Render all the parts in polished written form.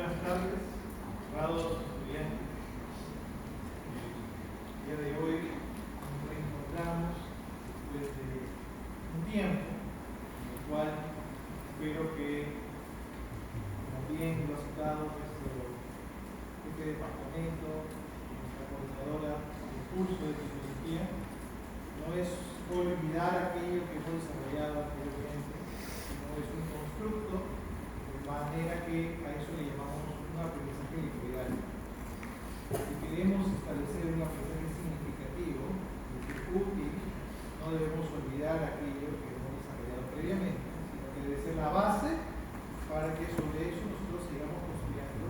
buenas tardes, estimados estudiantes. El día de hoy nos reencontramos después de un tiempo en el cual espero que, como bien lo ha citado nuestro jefe de departamento, nuestra coordinadora del curso de tecnología, no es olvidar aquello que hemos desarrollado anteriormente, sino es un constructo, de manera que a eso le llamamos un aprendizaje lineal. Si queremos establecer un aprendizaje significativo, es decir, útil, no debemos olvidar aquello que hemos desarrollado previamente, sino que debe ser la base para que sobre eso nosotros sigamos construyendo.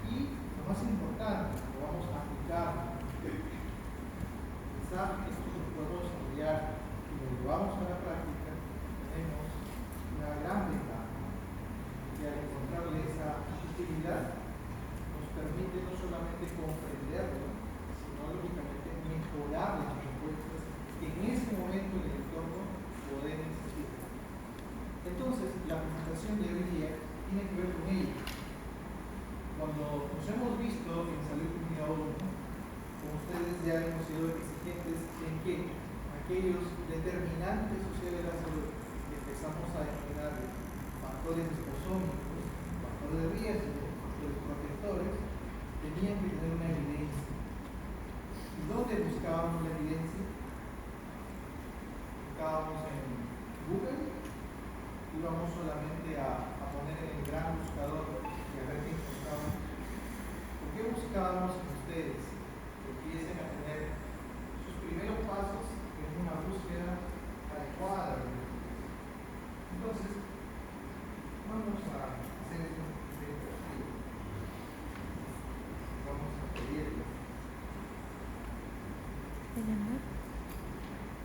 Y lo más importante, lo vamos a aplicar. Pensar que esto lo podemos desarrollar y lo llevamos a la práctica, tenemos una gran ventaja, que al encontrarle esa utilidad nos permite no solamente comprenderlo, sino lógicamente mejorar las respuestas que en ese momento del entorno pueden existir. Entonces, la presentación de hoy día tiene que ver con ello. Cuando nos hemos visto en Salud Comunidad 1, con ustedes ya hemos sido exigentes en que aquellos determinantes sociales de la salud que empezamos a denominar factores disposómicos, factores de riesgo, factores protectores, tenían que tener una evidencia. ¿Y dónde buscábamos la evidencia? Buscábamos en Google, íbamos solamente a poner en el gran buscador y a ver qué encontrábamos. ¿Por qué buscábamos en ustedes que empiecen a tener sus primeros pasos en una búsqueda adecuada? Entonces, vamos a hacer esto de perfil. Vamos a pedirle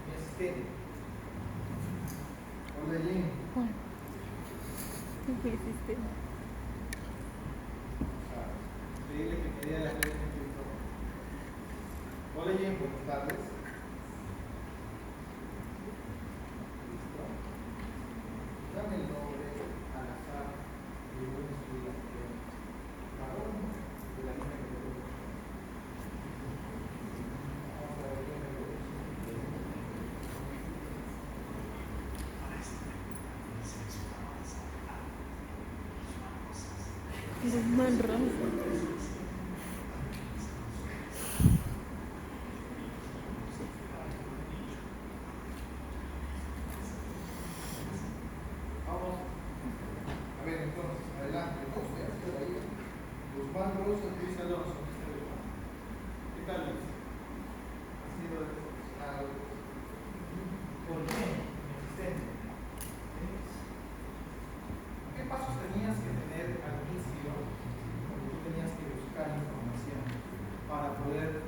mi asistente. Hola, Jen. Hola. ¿Qué hiciste? Pedirle que me dé la clase en el micrófono. Hola, Jen, buenas tardes. Listo. Dame el nombre al azar de un estudiante varón de la línea que te doy. Vamos a ver quién me lo dice. Guzmán Rosa. Vamos. A ver, entonces, adelante. No, voy a hacer ahí. Guzmán Rosa, Luis Alonso. ¿Qué tal, Luis? ¿Has sido decepcionado? ¿Por qué? Mi asistente. ¿Qué pasos tenías que tener al inicio cuando tú tenías que buscar información para poder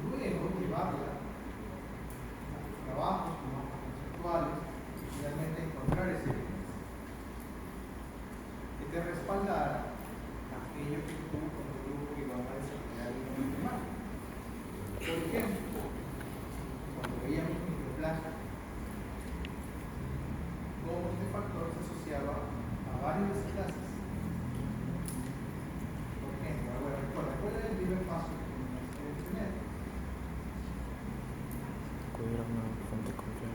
luego llevarla a tus trabajos como mapas conceptuales y finalmente encontrar ese evidencia que te respaldara aquello que tú con tu grupo ibas a desarrollar en el tema? Por ejemplo, cuando veíamos microplásticos, cómo este factor se asociaba a varias clases. Por ejemplo, ahora recuerda, ¿cuál era el primer paso que tenías que tener? Acudir a una fuente confiable.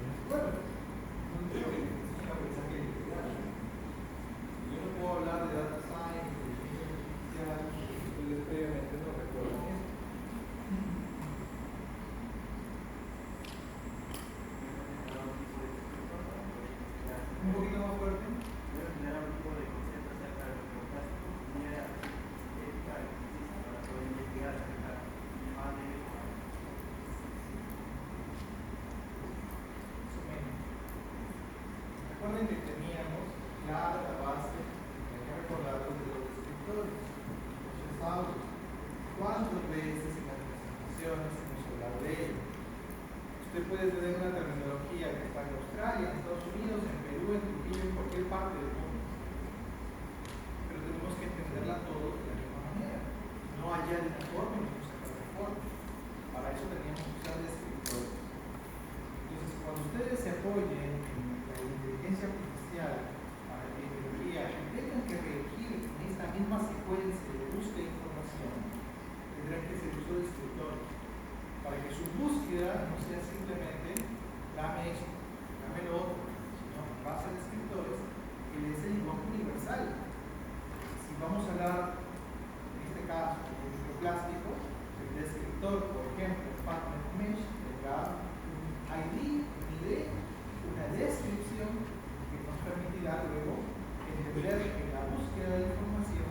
entender que la búsqueda de información,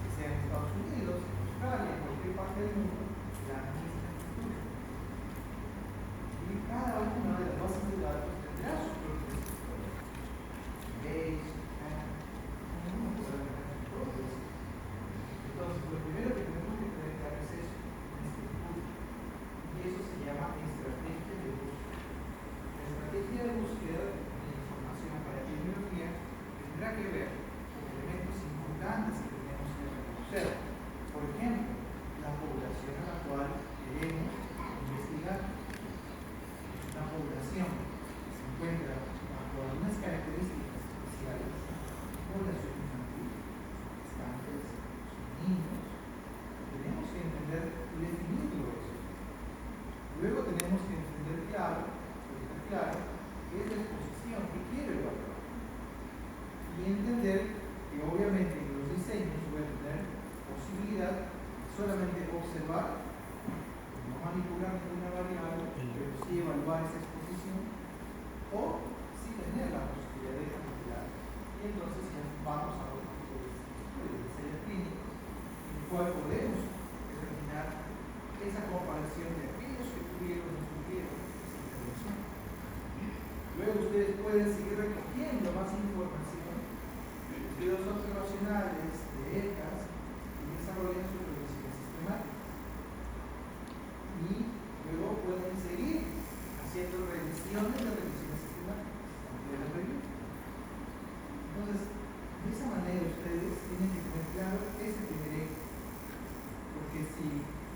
si sea en Estados Unidos, en Australia, en cualquier parte del mundo, la misma estructura. Y cada una de las bases de datos tendrá sus propios escritores. Base, entonces, lo primero que tenemos que tener claro es eso, una estructura. Y eso se llama estrategia de búsqueda. La estrategia de búsqueda de información para epidemiología tendrá que ver con elementos importantes que tenemos que reconocer. Por ejemplo, la población a la cual queremos investigar. Una población que se encuentra bajo algunas características especiales, población infantil, estantes, niños, tenemos que entender y definirlo eso. Luego tenemos que entender claro, qué es la exposición, qué quiero evaluar. Y entender que obviamente en los diseños voy a tener posibilidad de solamente observar, no manipular ninguna variable, pero sí evaluar esa exposición, o sí tener la posibilidad de manipular. Y entonces ya vamos a otro tipo de diseño clínico, en el cual podemos determinar esa comparación de aquellos que tuvieron o no tuvieron esa intervención. Luego ustedes pueden seguir recogiendo más información de estudios observacionales, de ECAs, y desarrollan sus revisiones sistemáticas. Y luego pueden seguir haciendo revisiones de revisiones sistemáticas, de la review. Entonces, de esa manera ustedes tienen que tener claro ese primer eje. Porque si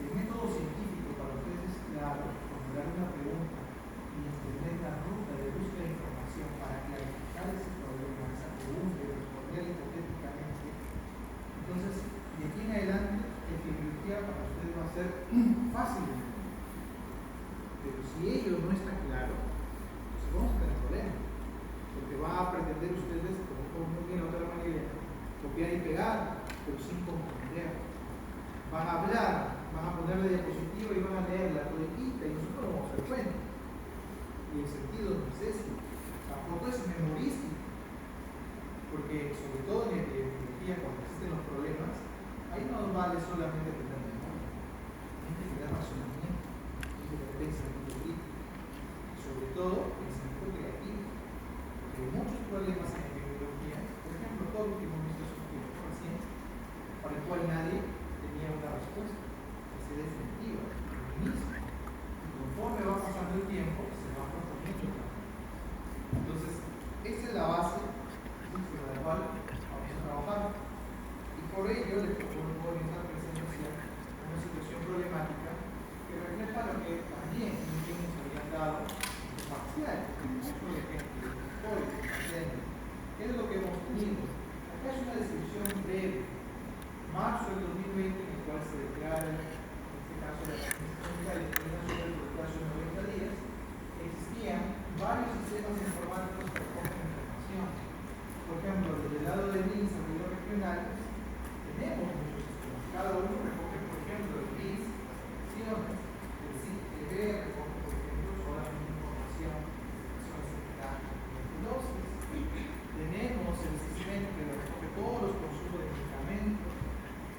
el método científico para ustedes es claro, formular una pregunta y entender la ruta de búsqueda de información para clarificar ese problema, esa pregunta y responderla hipotéticamente, entonces de aquí en adelante epidemiología para ustedes va a ser fácil. Pero si ello no está claro, pues vamos a tener problemas. Porque va a pretender ustedes, como muy bien la otra manera, copiar y pegar, pero sin comprender. Van a hablar, van a poner la diapositiva y van a leer la toditita y nosotros vamos a hacer cuenta. Y el sentido no es ese. Tampoco es memorístico. Porque sobre todo en epidemiología, cuando existen los problemas, ahí no vale solamente tener memoria. Hay que tener razonamiento, hay que tener pensamiento crítico. Sobre todo pensamiento creativo. Porque hay muchos problemas en epidemiología, por ejemplo, todo lo que hemos visto recién, para el cual nadie tenía una respuesta, que se definitiva, inicio. Y conforme va pasando el tiempo, se va proponiendo también. Entonces, esa es la base sobre la cual vamos a trabajar. Y por ello les propongo en esta presentación una situación problemática que refleja lo que también nos habían dado en parcial. Por ejemplo, hoy, ¿qué es lo que hemos tenido? Acá es una descripción breve. Marzo del 2020, en el cual se declara, en este caso, la Administración Nacional por el plazo de 90 días, existían varios sistemas informáticos que recogen información. Por ejemplo, desde el lado del MINS a nivel regional, tenemos muchos sistemas. Cada uno recoge, por ejemplo, el MINS, las secciones, el CITV recoge, por ejemplo, solamente información de zonas sanitarias y tuberculosis. Tenemos el sistema que recoge todos los consumos de medicamentos.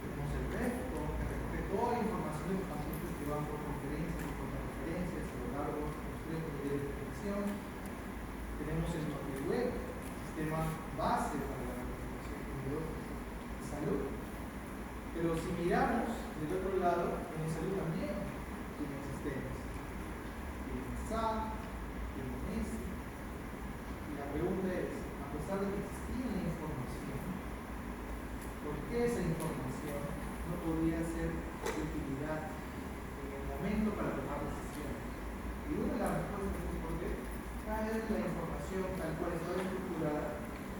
Tenemos el REFCO, que recoge toda la información de los pacientes que van por conferencias y por referencias a lo largo de los 3 niveles de atención. Tenemos el NotiWeb, sistema base para la investigación de salud. Pero si miramos del otro lado, en salud también tienen sistemas. Tienen SAP, tienen ESI. Y la pregunta es, a pesar de que existía la información, ¿por qué esa información no podría ser de utilidad en el momento para tomar decisiones? Y una de las respuestas es porque cada vez la información tal cual estaba estructurada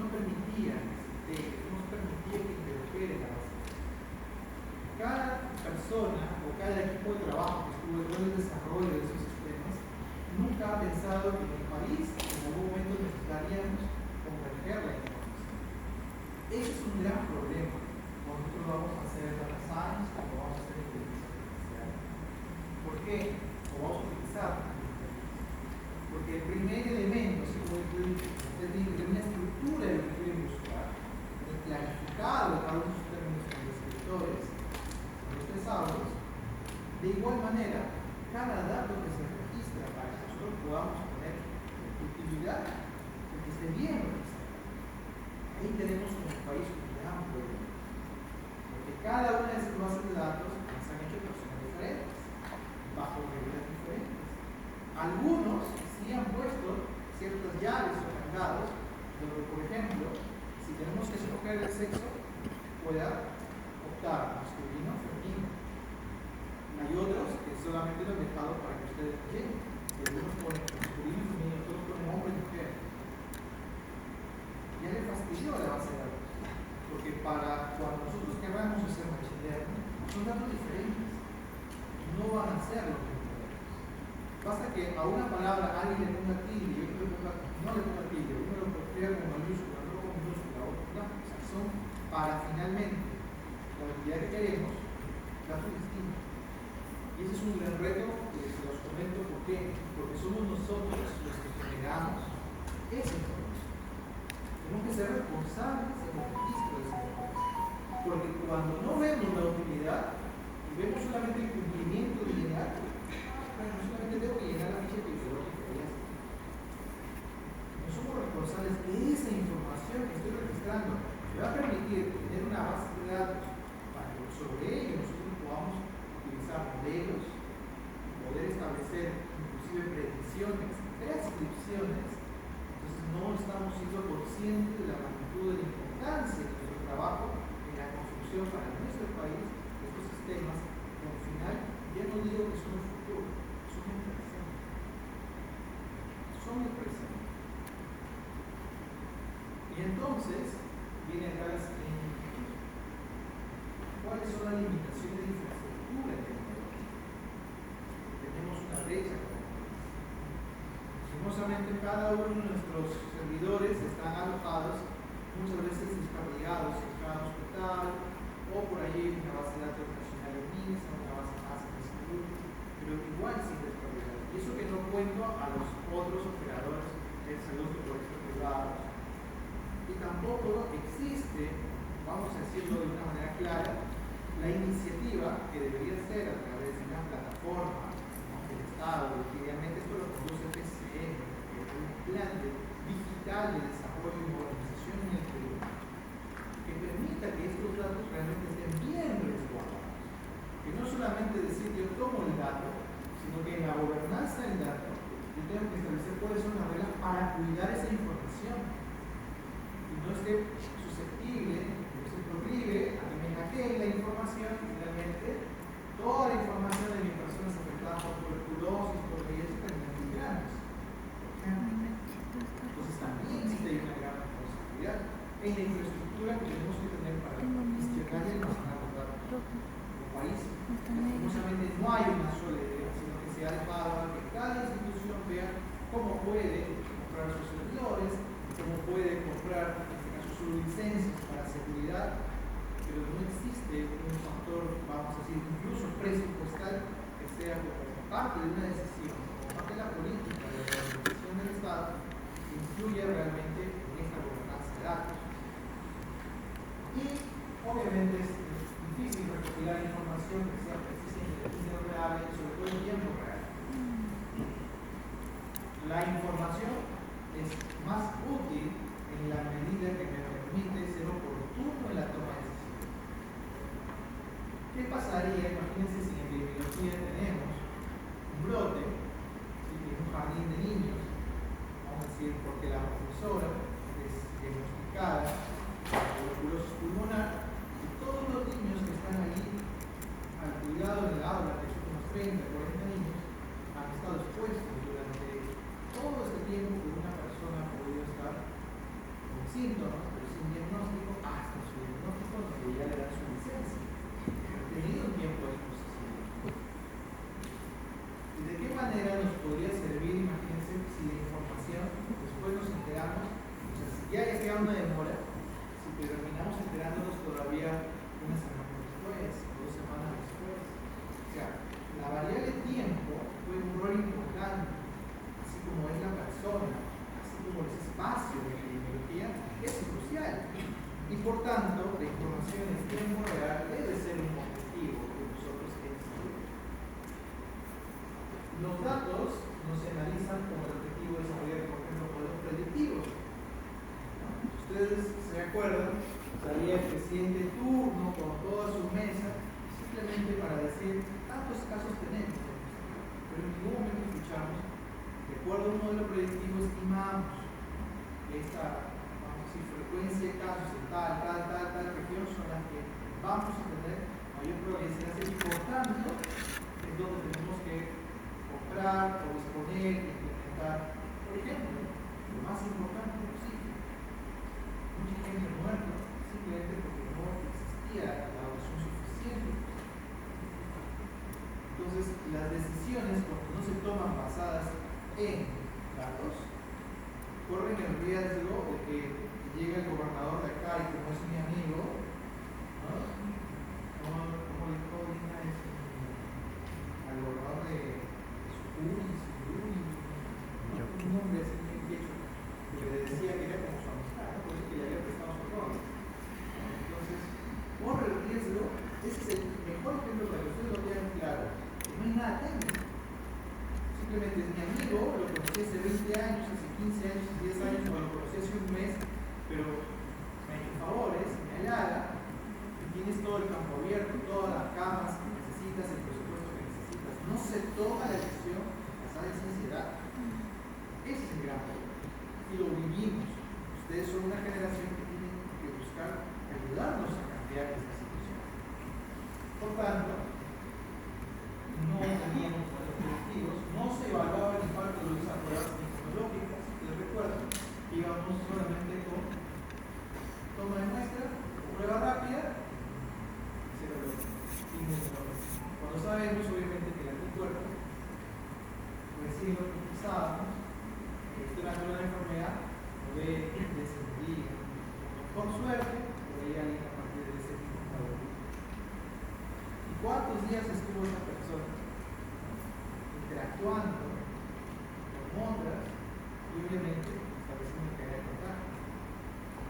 no permitía no permitía que interfiera la base. Cada persona o cada equipo de trabajo que estuvo en el desarrollo de esos sistemas nunca ha pensado que en el país en algún momento necesitaríamos converger la información. Ese es un gran problema cuando nosotros vamos a hacer data science, cuando vamos a hacer inteligencia artificial. ¿Por qué? O vamos a utilizar. Porque el primer elemento, si como usted dice, de una estructura de lo que quieren buscar, significado de cada uno de sus términos como descriptores, los tesaurios, de igual manera, cada dato que se registra para que nosotros podamos tener utilidad, que esté bien registrado. Ahí tenemos como país un gran problema. Porque cada una de esas bases de datos se han hecho personas diferentes, bajo reglas diferentes. Algunos sí han puesto ciertas llaves o candados, donde, por ejemplo, si tenemos que escoger el sexo, pueda optar masculino o femenino. Hay otros que solamente lo han dejado para que ustedes lleguen. Y algunos ponen masculino y femenino, otros ponen hombre y mujer. Ya le fastidió a la base de datos. Porque para cuando nosotros queramos hacer machine learning, son datos diferentes. No van a ser los mismos. Basta que a una palabra alguien le ponga tilde y otro no le ponga tilde, uno lo escriba con mayúscula, otro con minúscula, otro con o sea, son para finalmente la utilidad que queremos, datos distintos. Y ese es un gran reto, se los comento por qué, porque somos nosotros los que generamos esa información. Tenemos que ser responsables del registro de esa información. Porque cuando no vemos la utilidad y vemos solamente el cumplimiento lineal, no solamente tengo que llenar la ficha epidemiológica y ya está. No somos responsables de esa información que estoy registrando. Me va a permitir tener una base de datos para que sobre ello nosotros podamos utilizar modelos y poder establecer inclusive predicciones, prescripciones. Entonces no estamos siendo conscientes de la magnitud de la importancia de nuestro trabajo en la construcción para nuestro país de estos sistemas que al final ya no digo que son el futuro, son el presente. Son el presente. Y entonces viene acá la siguiente inquietud. ¿Cuáles son las limitaciones de infraestructura tecnológica? Tenemos una brecha. Lastimosamente cada uno de nuestros servidores están alojados, muchas veces descarriados en cada hospital, o por allí una base de datos nacional en MINSA, una base más de salud, pero igual sin descarriados. Y eso que no cuento a los otros operadores de salud que por ejemplo privados. Y tampoco existe, vamos a decirlo de una manera clara, la iniciativa que debería ser a través de una plataforma del Estado, que idealmente esto lo conduce PCM, que es un plan digital de desarrollo y modernización en el Perú, que permita que estos datos realmente estén bien resguardados. Que no solamente decir yo tomo el dato, sino que en la gobernanza del dato yo tengo que establecer cuáles son las reglas para cuidar esa información. Y no esté susceptible, no se prohíbe a que me hackeen la información y finalmente toda la información de mis personas afectadas por tuberculosis, por VIH, terminan migranos. Entonces también existe una gran responsabilidad en la infraestructura que tenemos que tener para gestionar y almacenar los datos como país. Lastimosamente no hay una sola idea, sino que se ha dejado a que cada institución vea cómo puede comprar sus servidores, cómo puede comprar, en este caso, sus licencias para seguridad, pero no existe un factor, vamos a decir, incluso presupuestal que sea como parte de una decisión, como parte de la política de la organización del Estado, que influya realmente en esta gobernanza de datos. Y obviamente es difícil recopilar información que sea precisa y interoperable, sobre todo en tiempo real. La información es más útil en la medida que me permite ser oportuno en la toma de decisiones. ¿Qué pasaría? Imagínense si en epidemiología tenemos un brote, en un jardín de niños, vamos a decir, porque la profesora es diagnosticada con tuberculosis pulmonar, y todos los niños que están allí al cuidado en el aula, que son unos 30, 40 niños, han estado expuestos durante todo este tiempo que una persona ha podido estar con síntomas, Y por tanto, la información en tiempo real debe ser un objetivo que nosotros exigimos. Los datos no se analizan con el objetivo de desarrollar, por ejemplo, modelos predictivos. Ustedes se acuerdan, salía el presidente de turno con toda su mesa, simplemente para decir tantos casos tenemos. Pero en ningún momento escuchamos, de acuerdo a un modelo predictivo, estimamos que esta frecuencia de casos en tal región son las que vamos a tener mayor probabilidad de ser. Y por tanto, es donde tenemos que comprar o disponer e implementar, por ejemplo, lo más importante posible. Mucha gente muerta simplemente porque no existía la oración suficiente. Entonces, las decisiones, cuando no se toman basadas en datos, corren el riesgo de que llega el gobernador de acá y como es mi amigo, ¿no? ¿Cómo le dijo Dina al gobernador de un hombre así bien viejo, que le decía que era como su amistad, ¿no? Por eso que le había prestado su rol. Entonces, corre el riesgo, ese es el mejor ejemplo para que ustedes lo tengan claro, que no hay nada técnico. Simplemente es mi amigo, lo conocí hace 20 años, hace 15 años, hace 10 años, o lo conocí hace un mes, pero me ha hecho favores, me halaga, y tienes todo el campo abierto, todas las camas que necesitas, el presupuesto que necesitas. No se toma la decisión basada en sinceridad. Ese es el gran problema. Y lo vivimos. Ustedes son una generación que tiene que buscar ayudarnos a cambiar esta situación. Por tanto, no teníamos objetivos, no se evaluaba el impacto de esas pruebas tecnológicas. Les recuerdo, íbamos solamente con toma de muestra, prueba rápida, se evaluó. Cuando sabemos, obviamente, que el anticuerpo, recién lo que usábamos, durante la enfermedad, no ve descendir. Por suerte, por ahí alguien a partir de ese tipo de. ¿Y cuántos días estuvo esa persona interactuando con otras y obviamente estableciendo que haya contacto?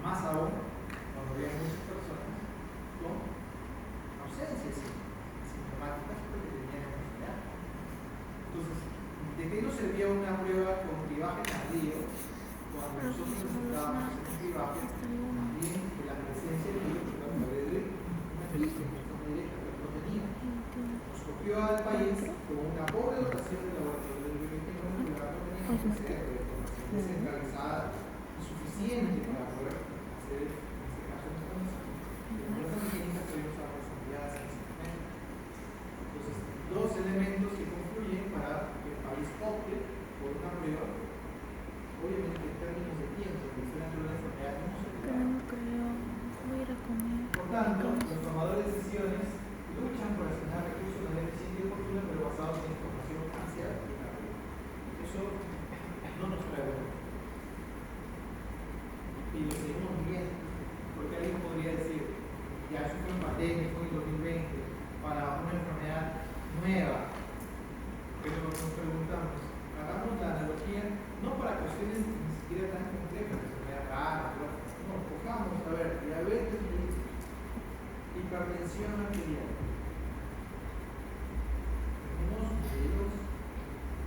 Más aún cuando había muchas personas con ausencias sintomáticas porque tenían enfermedad. Entonces, ¿de qué nos servía una prueba con cribaje tardío cuando nosotros presentábamos ese cribaje también de la presencia del virus, una crisis directa que no teníamos? Nos cogió al país con una pobre dotación de laboratorio del virus que no teníamos que ser de información descentralizada y suficiente para poder hacer, en este caso, nuestras mecánicas que hoy nos desarrolladas en este momento. Entonces, dos elementos que confluyen para que el país opte por una prueba, obviamente en términos de tiempo, que se dentro de la enfermedad no se Por tanto, los tomadores de decisiones luchan por asignar recursos de manera eficiente y oportuna, pero basados en información parcial y rápida. Eso no nos trae bueno. Y lo seguimos viendo, porque alguien podría decir, ya eso fue en pandemia, fue en 2020, para una enfermedad nueva. Pero nos preguntamos, hagamos la analogía, no para cuestiones ni siquiera tan complejas, enfermedad rara, no, cojamos, a ver, diabetes mellitus, hipertensión arterial. Tenemos modelos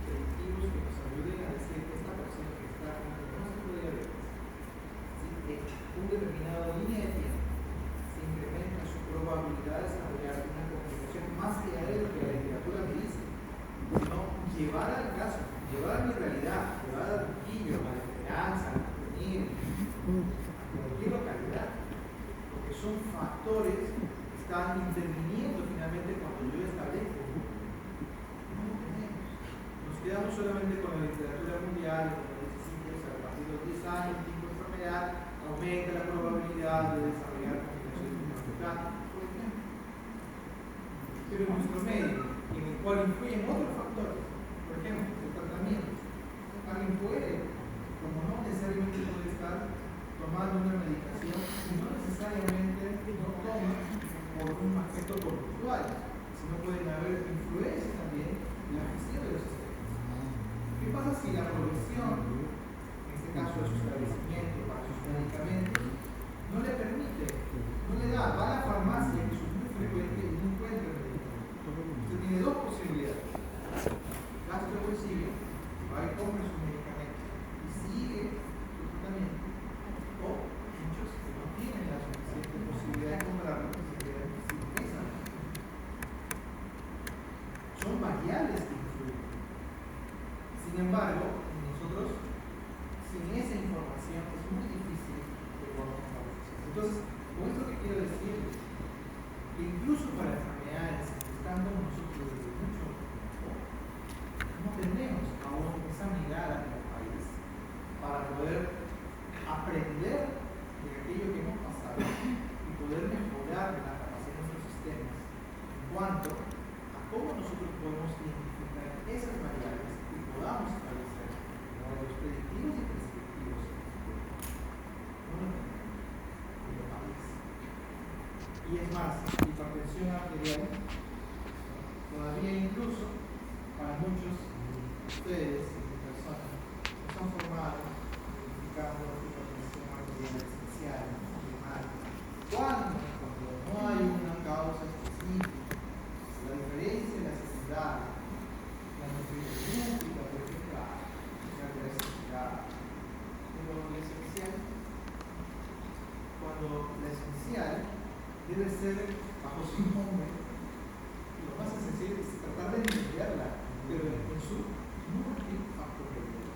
predictivos que nos ayuden a decir que esta persona que está con el diagnóstico de diabetes, en un determinado línea de tiempo, se incrementa su probabilidad de desarrollar una complicación más allá de lo que la literatura me dice, sino llevar al caso, llevar a mi realidad, llevar al Trujillo, a la Esperanza, a Venir, a cualquier localidad, porque son factores que están interviniendo finalmente cuando yo establezco. No lo tenemos. Nos quedamos solamente con la literatura mundial, con los sitios a partir de los 10 años, tipo de enfermedad, aumenta la probabilidad de desarrollar complicaciones neurológicas, por ejemplo. Pero en nuestro medio, en el cual influyen otros factores, por ejemplo, el tratamiento. Alguien puede, como no necesariamente puede estar tomando una medicación y no necesariamente no toma por un aspecto conductual, sino pueden haber influencias también en la gestión de los sistemas. ¿Qué pasa si la progresión, en este caso de su establecimiento para sus medicamentos, no le permite esto que quiero decir es que incluso para enfermedades que estamos nosotros desde mucho tiempo, no tenemos aún esa mirada como país para poder aprender de aquello que hemos pasado y poder mejorar la capacidad de nuestros sistemas en cuanto a cómo nosotros podemos identificar esas variables y podamos establecer modelos predictivos y prescriptivos en el futuro. No lo tenemos como país. Y es más, hipertensión arterial, todavía incluso para muchos de ustedes y personas que son formados identificando hipertensión arterial esencial, primaria. Cuando no hay una causa específica, la diferencia en la necesidad, la necesidad múltiple por ejemplo, la necesidad, pero la esencial, cuando la esencial debe ser bajo su nombre, lo más esencial es tratar de entenderla, pero en su multifactorialidad.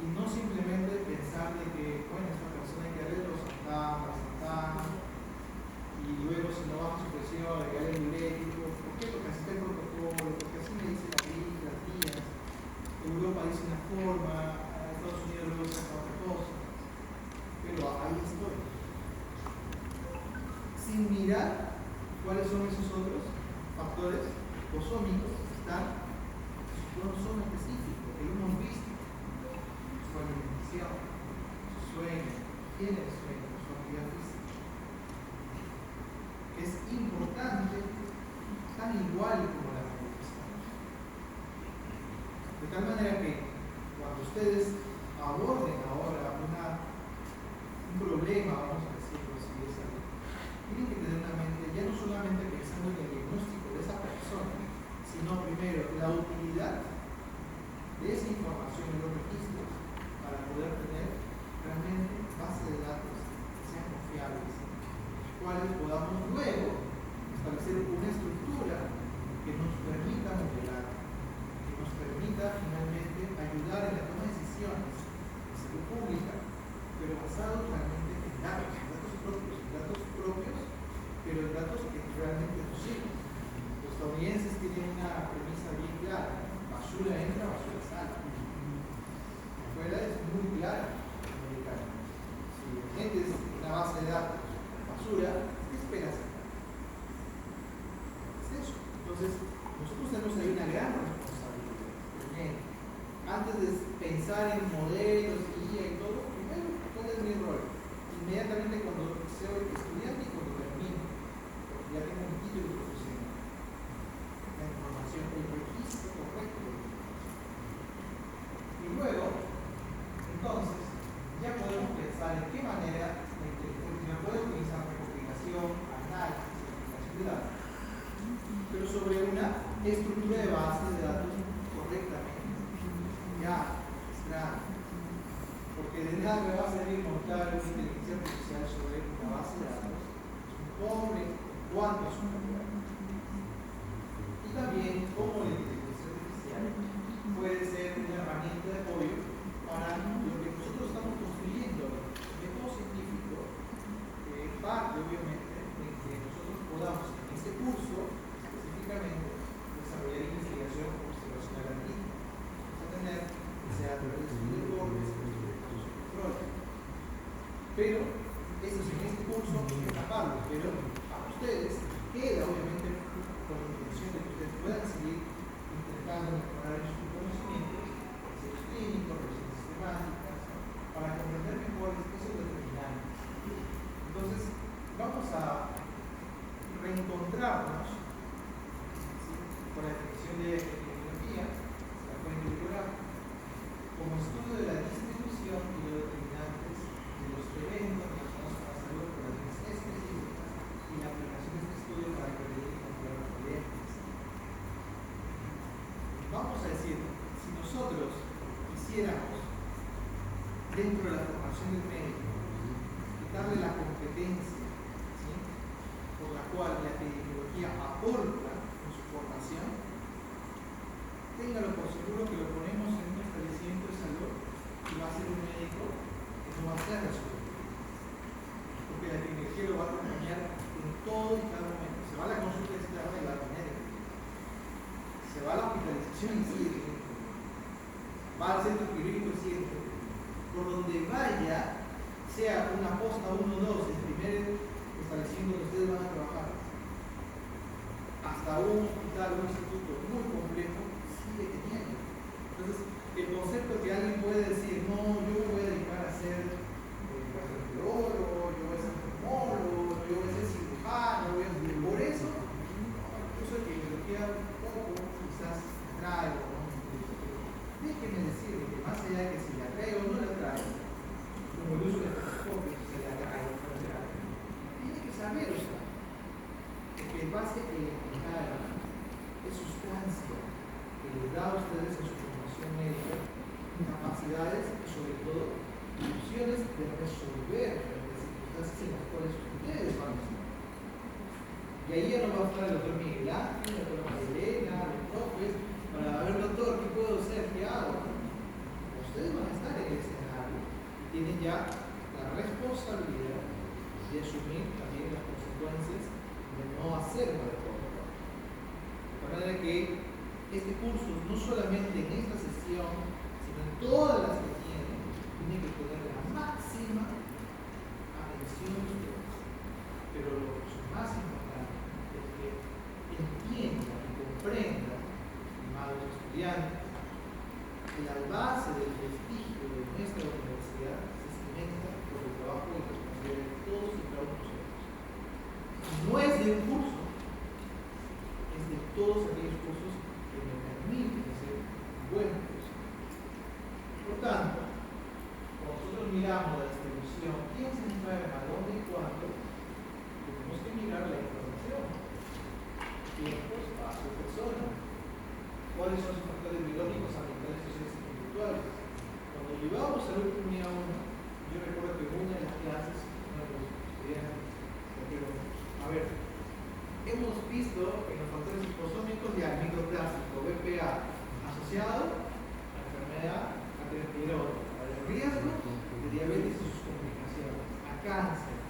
Y no simplemente pensar de que, bueno, esta persona hay que darle los asantán, y luego si no baja su presión, le da el diurético. ¿Por qué? Porque así está el protocolo, porque así me dice la guía, las guías. Europa dice una forma, Estados Unidos luego saca otra cosa. Pero ahí estoy. Sin mirar cuáles son esos otros factores osómicos que están en su cromosomo específico, que hemos visto. Su alimentación, su sueño, quién es sueño, su actividad física. Es importante, tan igual como la medicación. De tal manera que cuando ustedes aborden ahora un problema, vamos a decirlo así, de salud, tienen que tener una mente, ya no solamente pensando en el diagnóstico de esa persona, sino primero la utilidad de esa información en los registros para poder tener realmente bases de datos que sean confiables, los cuales podamos luego establecer una estructura que nos permita modelar, que nos permita finalmente ayudar en la toma de decisiones de salud pública, pero basado realmente en datos propios, pero en datos que realmente nos sirven. Los estadounidenses tienen una premisa bien clara: basura entra, basura sale. Afuera es muy clara americana. Si metes una base de datos basura, ¿qué esperas? Es eso. Entonces, nosotros tenemos ahí una gran responsabilidad. Bien. Antes de pensar en modelos, guía y todo, primero, ¿cuál es mi rol? Inmediatamente cuando soy estudiante y cuando termino, porque ya tengo mi título profesional. La información, el registro correcto. Y luego, entonces, ya podemos pensar en qué manera la inteligencia artificial puede utilizar recopilación, análisis, aplicación de datos, pero sobre una estructura de bases de datos correctamente, ya registrada. Porque de nada me va a servir montar una inteligencia artificial sobre una base de datos, un pobre, cuánto es una calidad. Y también cómo la inteligencia artificial puede ser una herramienta de apoyo para lo que nosotros estamos construyendo. El método científico parte obviamente de que nosotros podamos en este curso específicamente desarrollar investigación observacional analítica. Vamos a tener que sea a través de estudios de bordes, pero eso es en este curso esta parte, pero para ustedes queda obviamente con la intención de que ustedes puedan seguir intentando mejorar en sus conocimientos, ensayos clínicos, revisiones sistemáticas, para comprender mejor esos determinantes. Entonces, vamos a reencontrarnos, ¿sí?, con la definición de epidemiología, la fuente bibliográfica, como estudio de la distribución y los determinantes de los eventos relacionados con la salud por razones específicas y la aplicación de este estudio para prevenir y controlar las variantes. Vamos a decir, si nosotros quisiéramos, dentro de la formación del médico, quitarle la competencia, ¿sí?, por la cual la epidemiología aporta en su formación, téngalo por seguro que lo ponemos en un establecimiento de salud y va a ser un médico que no va a ser resuelto. Porque Va al centro quirúrgico y sigue. Por donde vaya, sea una posta 1 o 2, el primer establecimiento donde ustedes van a trabajar, hasta un hospital, un instituto muy complejo, sigue teniendo. Entonces, el concepto que alguien puede decir, no, yo me voy a dedicar a ser gastroenterólogo, yo voy a ser neumólogo, yo voy a ser cirujano, por eso, incluso el que me queda un poco, quizás traigo, ¿no? Déjeme decirle que más allá de que si le atrae o no le atrae, como el uso del transporte, se le atrae o no le atrae, tiene que saber usted que en base elemental es sustancia que les da a ustedes en su formación médica capacidades y sobre todo opciones de resolver las circunstancias en las cuales ustedes van a estar. Y ahí ya no va a estar el doctor Miguel Ángel, la doctora Elena, los profes, para ver, doctor, ¿qué puedo hacer? ¿Qué hago? Ustedes van a estar en el escenario y tienen ya la responsabilidad de asumir también las consecuencias de no hacer lo adecuado. De manera que este curso, no solamente en esta sesión, sino en todas las que tiene que tener la máxima atención de ustedes. Pero lo más importante es que entiendan y comprendan, estimados estudiantes, que la base del prestigio de nuestra universidad se cimenta por el trabajo y responsabilidad de todos y cada uno de nosotros. No es de un curso, es de todos aquellos cursos que me permiten ser buenos cursos. Por tanto, cuando nosotros miramos la distribución, quién se enferma, dónde y cuándo, tenemos que mirar la información. Tiempos, espacio, persona. ¿Cuáles son sus factores biológicos, ambientales, sociales y conductuales? Cuando llevábamos salud comunidad 1, yo recuerdo que en una de las clases, uno de los estudiantes, pero, a ver, hemos visto en los factores psicosómicos ya el microplástico, BPA, asociado a la enfermedad aterosclerótica, al riesgo de diabetes y sus complicaciones, a cáncer.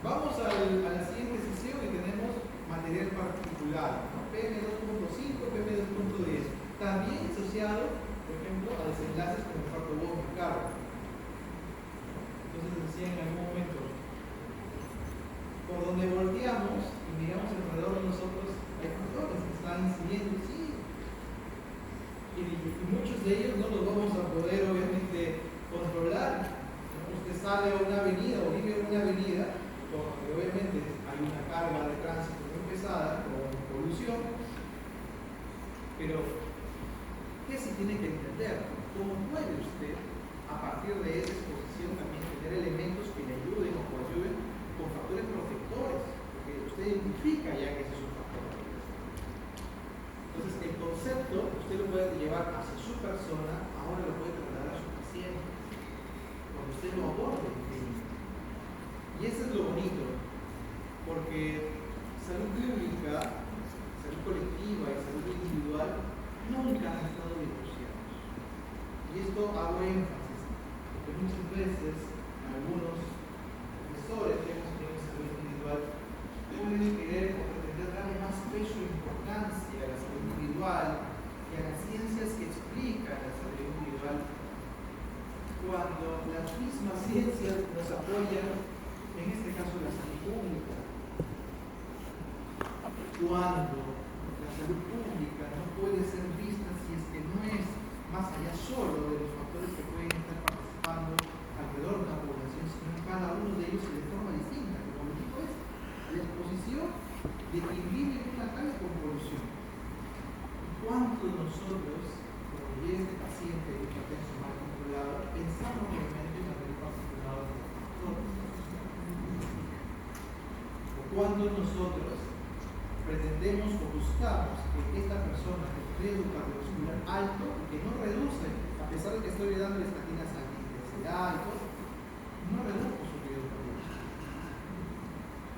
Vamos a la siguiente sesión y tenemos material particular, ¿no? PM2.5, PM2.10, también asociado, por ejemplo, a desenlaces como el infarto agudo miocardio. Entonces decía en algún momento, por donde volteamos y miramos alrededor de nosotros, hay factores que están incidiendo, sí. Y muchos de ellos no los vamos a poder, obviamente, controlar. ¿No? Usted sale a una avenida o vive en una avenida, donde obviamente hay una carga de tránsito muy pesada, con polución, pero ¿qué se tiene que entender? ¿Cómo puede usted, a partir de esa exposición, también tener elementos que le ayuden o coayuden con factores protectores? Porque usted identifica ya que ese es un factor. Entonces, el concepto usted lo puede llevar hacia su persona, ahora lo puede trasladar a su paciente, cuando usted lo aborde en clínica. Y eso es lo bonito, porque salud pública, salud colectiva y salud individual nunca han estado divorciados. Y esto hago énfasis, porque muchas veces algunos profesores que hemos tenido en salud individual pueden querer o pretender darle más peso e importancia a la salud individual y a las ciencias que explican la salud individual, cuando las mismas ciencias nos apoyan, en este caso la salud pública. Cuando la salud pública no puede ser vista si es que no es más allá solo de los factores que pueden estar participando alrededor de una población, sino en cada uno de ellos y de forma distinta. Como lo dijo, es la exposición de quien vive en una calle con polución. ¿Cuánto nosotros, como este paciente de hipertensión mal controlado, pensamos realmente en haber participado de los factores? ¿O cuando nosotros pretendemos o buscamos que esta persona que tiene riesgo cardiovascular alto y que no reduce, a pesar de que estoy dando estatinas alto, no reduce su riesgo cardiovascular?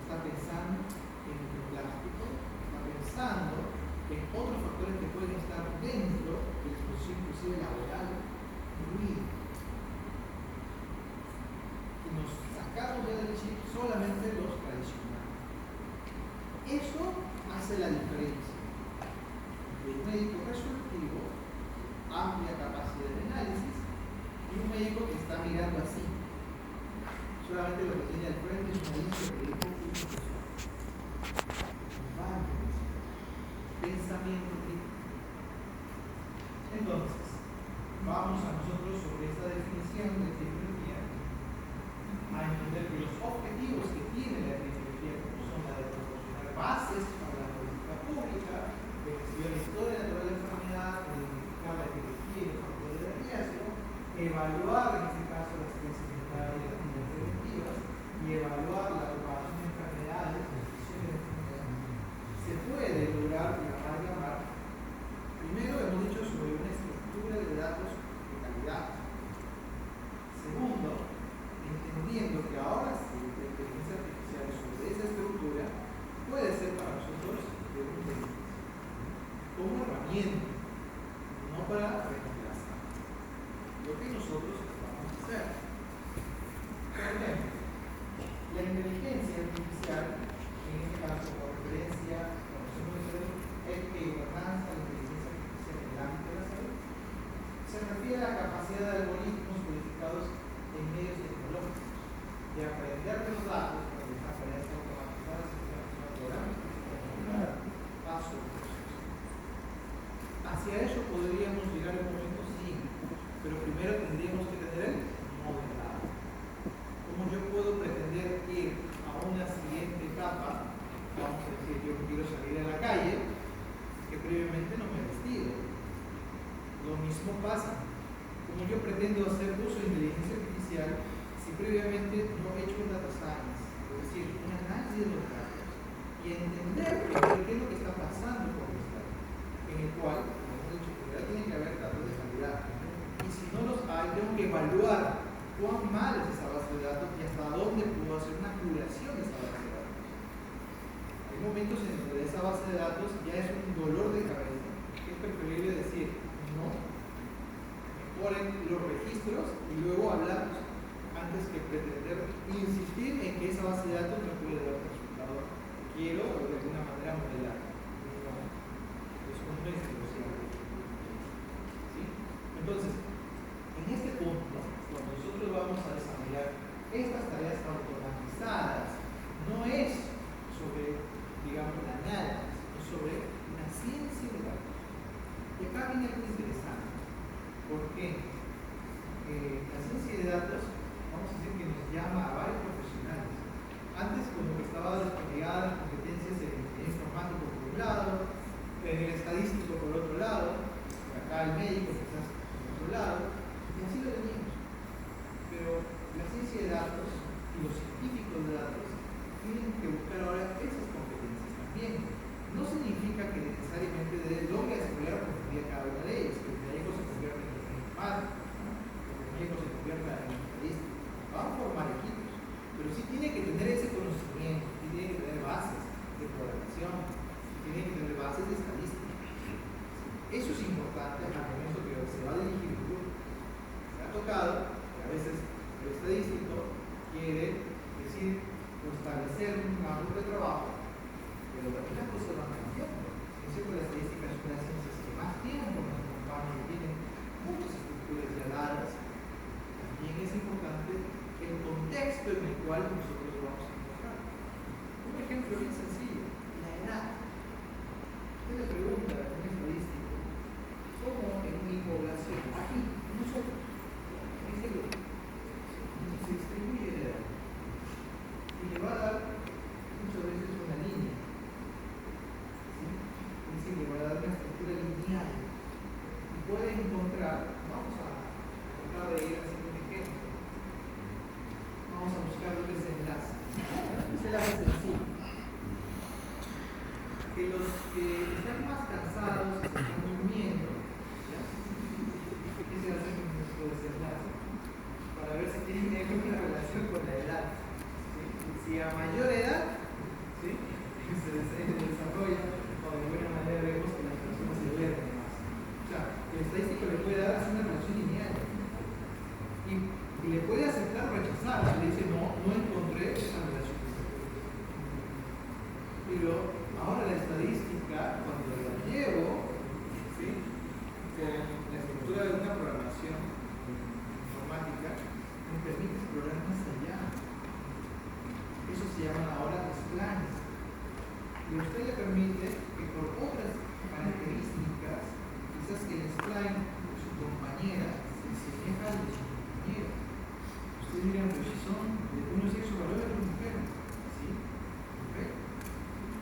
Está pensando en el plástico, está pensando en otros factores que pueden estar dentro de la exposición inclusive laboral, ruido. Y nos sacamos ya del chip solamente los tradicionales. Eso hace la diferencia. un médico resolutivo, amplia capacidad de análisis, y un médico que está mirando así. Solamente lo que tiene al frente es una lista de pensamiento crítico. Entonces, vamos a nosotros sobre esta definición de epidemiología a entender que los objetivos que tiene la epidemiología, como son la de proporcionar bases para la política pública, de estudiar la historia natural de la enfermedad, de identificar la epidemiología y los factores de riesgo, evaluar en este caso las crisis sanitarias y las medidas preventivas, y evaluar la propagación de enfermedades, la transmisión de enfermedades, se puede lograr llamar. Primero hemos dicho sobre una estructura de datos de calidad. Segundo, entendiendo que ahora sí la inteligencia artificial sobre esa estructura puede ser para nosotros de un beneficio, como herramienta, no para reemplazar lo que nosotros vamos a hacer. Por ejemplo, la inteligencia artificial, en este caso por referencia, conocemos ética y gobernanza, la inteligencia artificial en el ámbito de la salud, se refiere a la capacidad de algoritmos codificados en medios tecnológicos de aprender de los datos para las tareas automatizadas y programas paso a paso. Hacia ello podríamos llegar en un momento, sí, pero primero tendríamos que tener el modelado. ¿Cómo yo puedo pretender ir a una siguiente etapa? Vamos a decir, yo quiero salir a la calle, que previamente no me he vestido. Lo mismo pasa. Como yo pretendo hacer uso de inteligencia artificial si previamente no he hecho un data science, es decir, un análisis de los datos y entender qué es lo que está pasando con los datos, en el cual, como hemos dicho, primero tiene que haber datos de calidad. Y si no los hay, tengo que evaluar cuán mal es esa base de datos y hasta dónde puedo hacer una curación de esa base de datos. Hay momentos en donde esa base de datos ya es un dolor de cabeza, que es preferible decir no, mejoren los registros y luego hablamos antes que pretender insistir en que esa base de datos no puede dar resultado. Quiero de alguna manera modelar. Es un mes negociable. ¿Sí? Entonces, en este punto, cuando nosotros vamos a desarrollar estas tareas automatizadas, no es sobre, digamos, la nada, sino sobre la ciencia de datos. Y acá viene algo interesante. ¿Por qué? La ciencia de datos, vamos a decir que nos llama a varios profesionales. Antes, como que estaba desplegada las competencias en el informático por un lado, en el estadístico por otro lado, acá el médico quizás por otro lado, y así lo teníamos. Pero la ciencia de datos y los científicos de datos tienen que buscar ahora esas competencias también. No significa que necesariamente logre desarrollar a profundidad cada una de ellas, que el médico se convierta en informático, ¿no? Que el médico se convierta en estadístico. Van a formar equipos, pero sí tiene que tener ese conocimiento, sí tiene que tener bases de programación, tiene que tener bases de estadística. Eso es importante al momento que se va a dirigir el grupo. Se ha tocado que a veces el estadístico quiere decir o establecer un campo de trabajo, pero también las cosas van cambiando. Es cierto, la estadística es una de las ciencias que más tiempo nos acompaña y tienen muchas estructuras ya dadas. También es importante el contexto en el cual nosotros vamos a encontrar. Un ejemplo bien sencillo, la edad. Usted le pregunta a un estadístico, ¿cómo en mi población, aquí, nosotros, en este grupo, se distribuye la edad? Y le va a dar muchas veces una línea. ¿Sí? Es decir, le va a dar una estructura lineal. Y puede encontrar, vamos a tratar de ir haciendo un ejemplo. Vamos a buscar el desenlace. Este enlace es sencillo. Que los que están más cansados, que se están durmiendo, ¿ya? ¿Qué se hace con nuestro desenlace? Para ver si tiene alguna relación con la edad. ¿Sí? Si a mayor edad, ¿sí? se desarrolla, o de alguna manera vemos que las personas se duermen más. O sea, el estadístico le puede dar así una relación lineal. Y le puede aceptar o rechazar. Le dice, no encontré esa relación. Pero ahora la estadística, cuando la llevo se llaman ahora splines. Y a usted le permite que por otras características, quizás que el spline de su compañera se asemeja al de su compañero. Ustedes dirán, pero si son de uno sexo varón y mujer, ¿sí? Perfecto.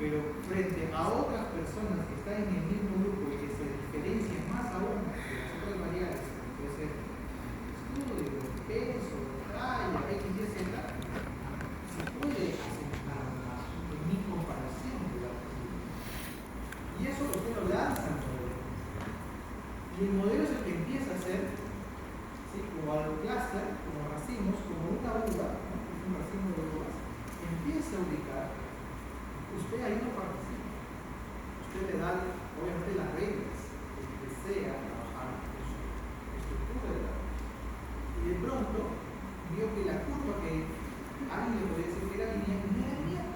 Pero frente a otras personas que están en el mismo grupo y que se diferencian más aún de las otras variables, como puede ser estudio, peso, talla, X, Y, Z, se puede aceptar más en mi comparación de la otra. Y eso usted lo lanza al modelo. Y el modelo es el que empieza a hacer, ¿sí? Como al cluster, como racimos, como una uva, ¿no? Es un racimo de uvas, empieza a ubicar. Usted ahí no participa. Usted le da, obviamente, las reglas que desea trabajar en su estructura de datos. Y de pronto, vio que la curva que alguien le podría decir que era lineal, no era lineal.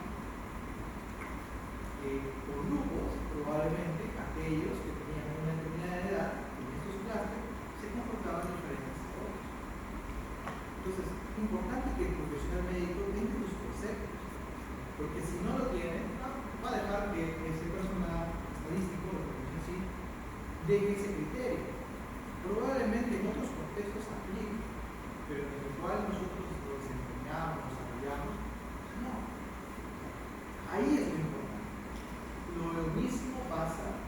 Por grupos, probablemente, aquellos que tenían una determinada edad en estos clases se comportaban diferentes a otros. Entonces, es importante que el profesional médico tenga los conceptos. Porque si no lo tiene, va a dejar que ese personal estadístico, lo que sí, deje ese criterio. Probablemente en otros contextos aplique, pero en el cual nosotros lo desempeñamos, desarrollamos, no. Ahí es lo importante. Lo mismo pasa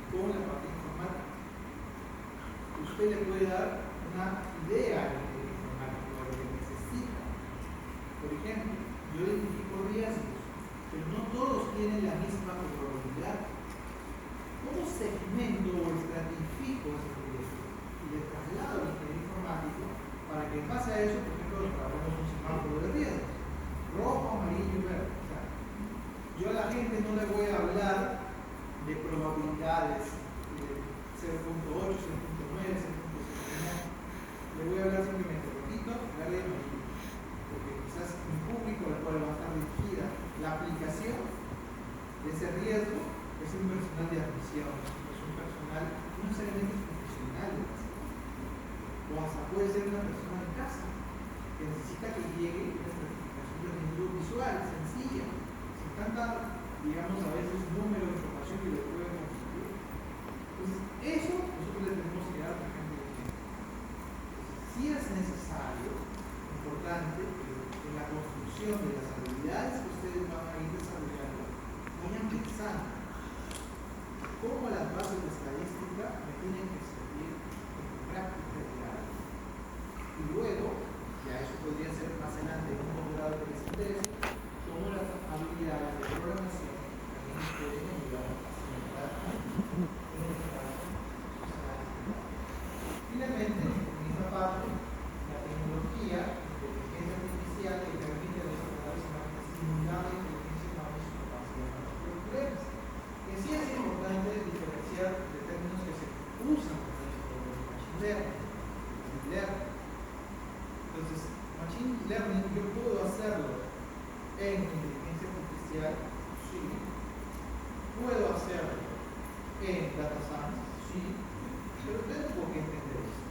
con la parte informática. Usted le puede dar una idea de lo informático, de lo que necesita. Por ejemplo, yo identifico riesgos, pero no todos tienen la misma probabilidad. ¿Cómo segmento o estratifico ese riesgo? Y le traslado al ingeniero informático para que en base a eso, por ejemplo, trabajemos un semáforo de riesgos. Rojo, amarillo y verde. O sea, yo a la gente no le voy a hablar de probabilidades de 0.8, 0.9, 0.79. Le voy a hablar simplemente, repito, verde y amarillo. Porque quizás un público al cual va a estar dirigida la aplicación de ese riesgo es un personal de admisión, es un personal no necesariamente profesional de la salud. O hasta puede ser una persona en casa que necesita que llegue una estratificación de rendimiento visual, sencilla, sin tanta, digamos, a veces número de información que le puede constituir. Entonces, eso nosotros le tenemos que dar, por ejemplo, de tiempo. Si es necesario, importante, en la construcción de las habilidades que ustedes van a ir desarrollando, vayan pensando cómo las bases de estadística me tienen que servir en mi práctica diaria. Y luego, ya eso podría ser más adelante en un posgrado que les interese, cómo las habilidades de programación también nos pueden ayudar a facilitar en este caso sus análisis. Finalmente, en esta parte, la tecnología, inteligencia artificial que permite desarrollar imágenes simuladas de inteligencia humana y su capacidad para resolver problemas. Que sí es importante diferenciar de términos que se usan para esto, como machine learning. Entonces, machine learning yo puedo hacerlo en inteligencia artificial, sí. Puedo hacerlo en data science, sí. Pero tengo que entender esto.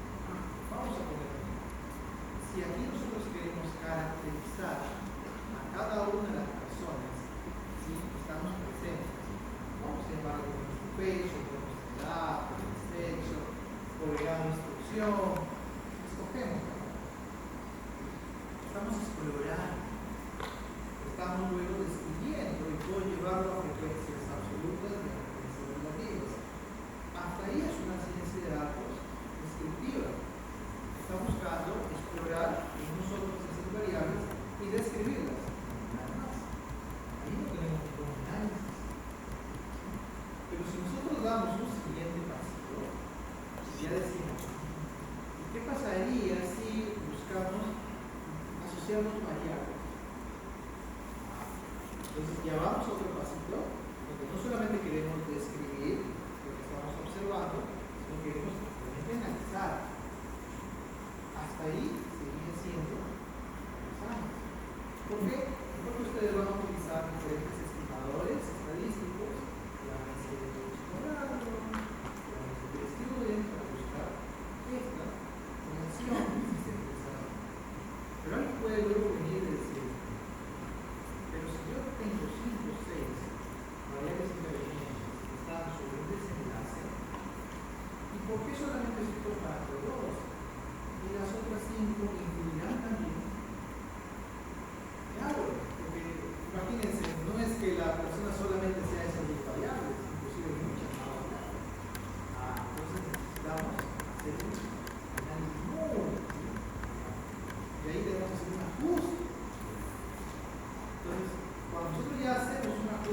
Vamos a poner aquí. Si aquí nosotros queremos caracterizar a cada una de las personas, ¿sí? Estamos presentes, vamos a llamarlo por nuestro peso, por nuestra edad, por el sexo, por el grado de instrucción, escogemos. Estamos explorando, estamos luego describiendo y puedo llevarlo a frecuencias absolutas y a frecuencias relativas. Hasta ahí es una ciencia de datos descriptiva. Está buscando explorar en nosotros esas variables y describirlas. Nada más. Ahí no tenemos ningún análisis. Pero si nosotros damos un siguiente paso, ya decimos, ¿qué pasaría si buscamos asociarnos variables? Entonces ya vamos a otro pasito, donde no solamente queremos describir lo que estamos observando, sino que queremos realmente analizar. Hasta ahí seguía siendo interesante. ¿Por qué? Porque ustedes van a utilizar diferentes estimadores estadísticos, llámese Colorado, llámese Student, para buscar esta relación que existe interesante. Pero alguien puede luego venir y decir, pero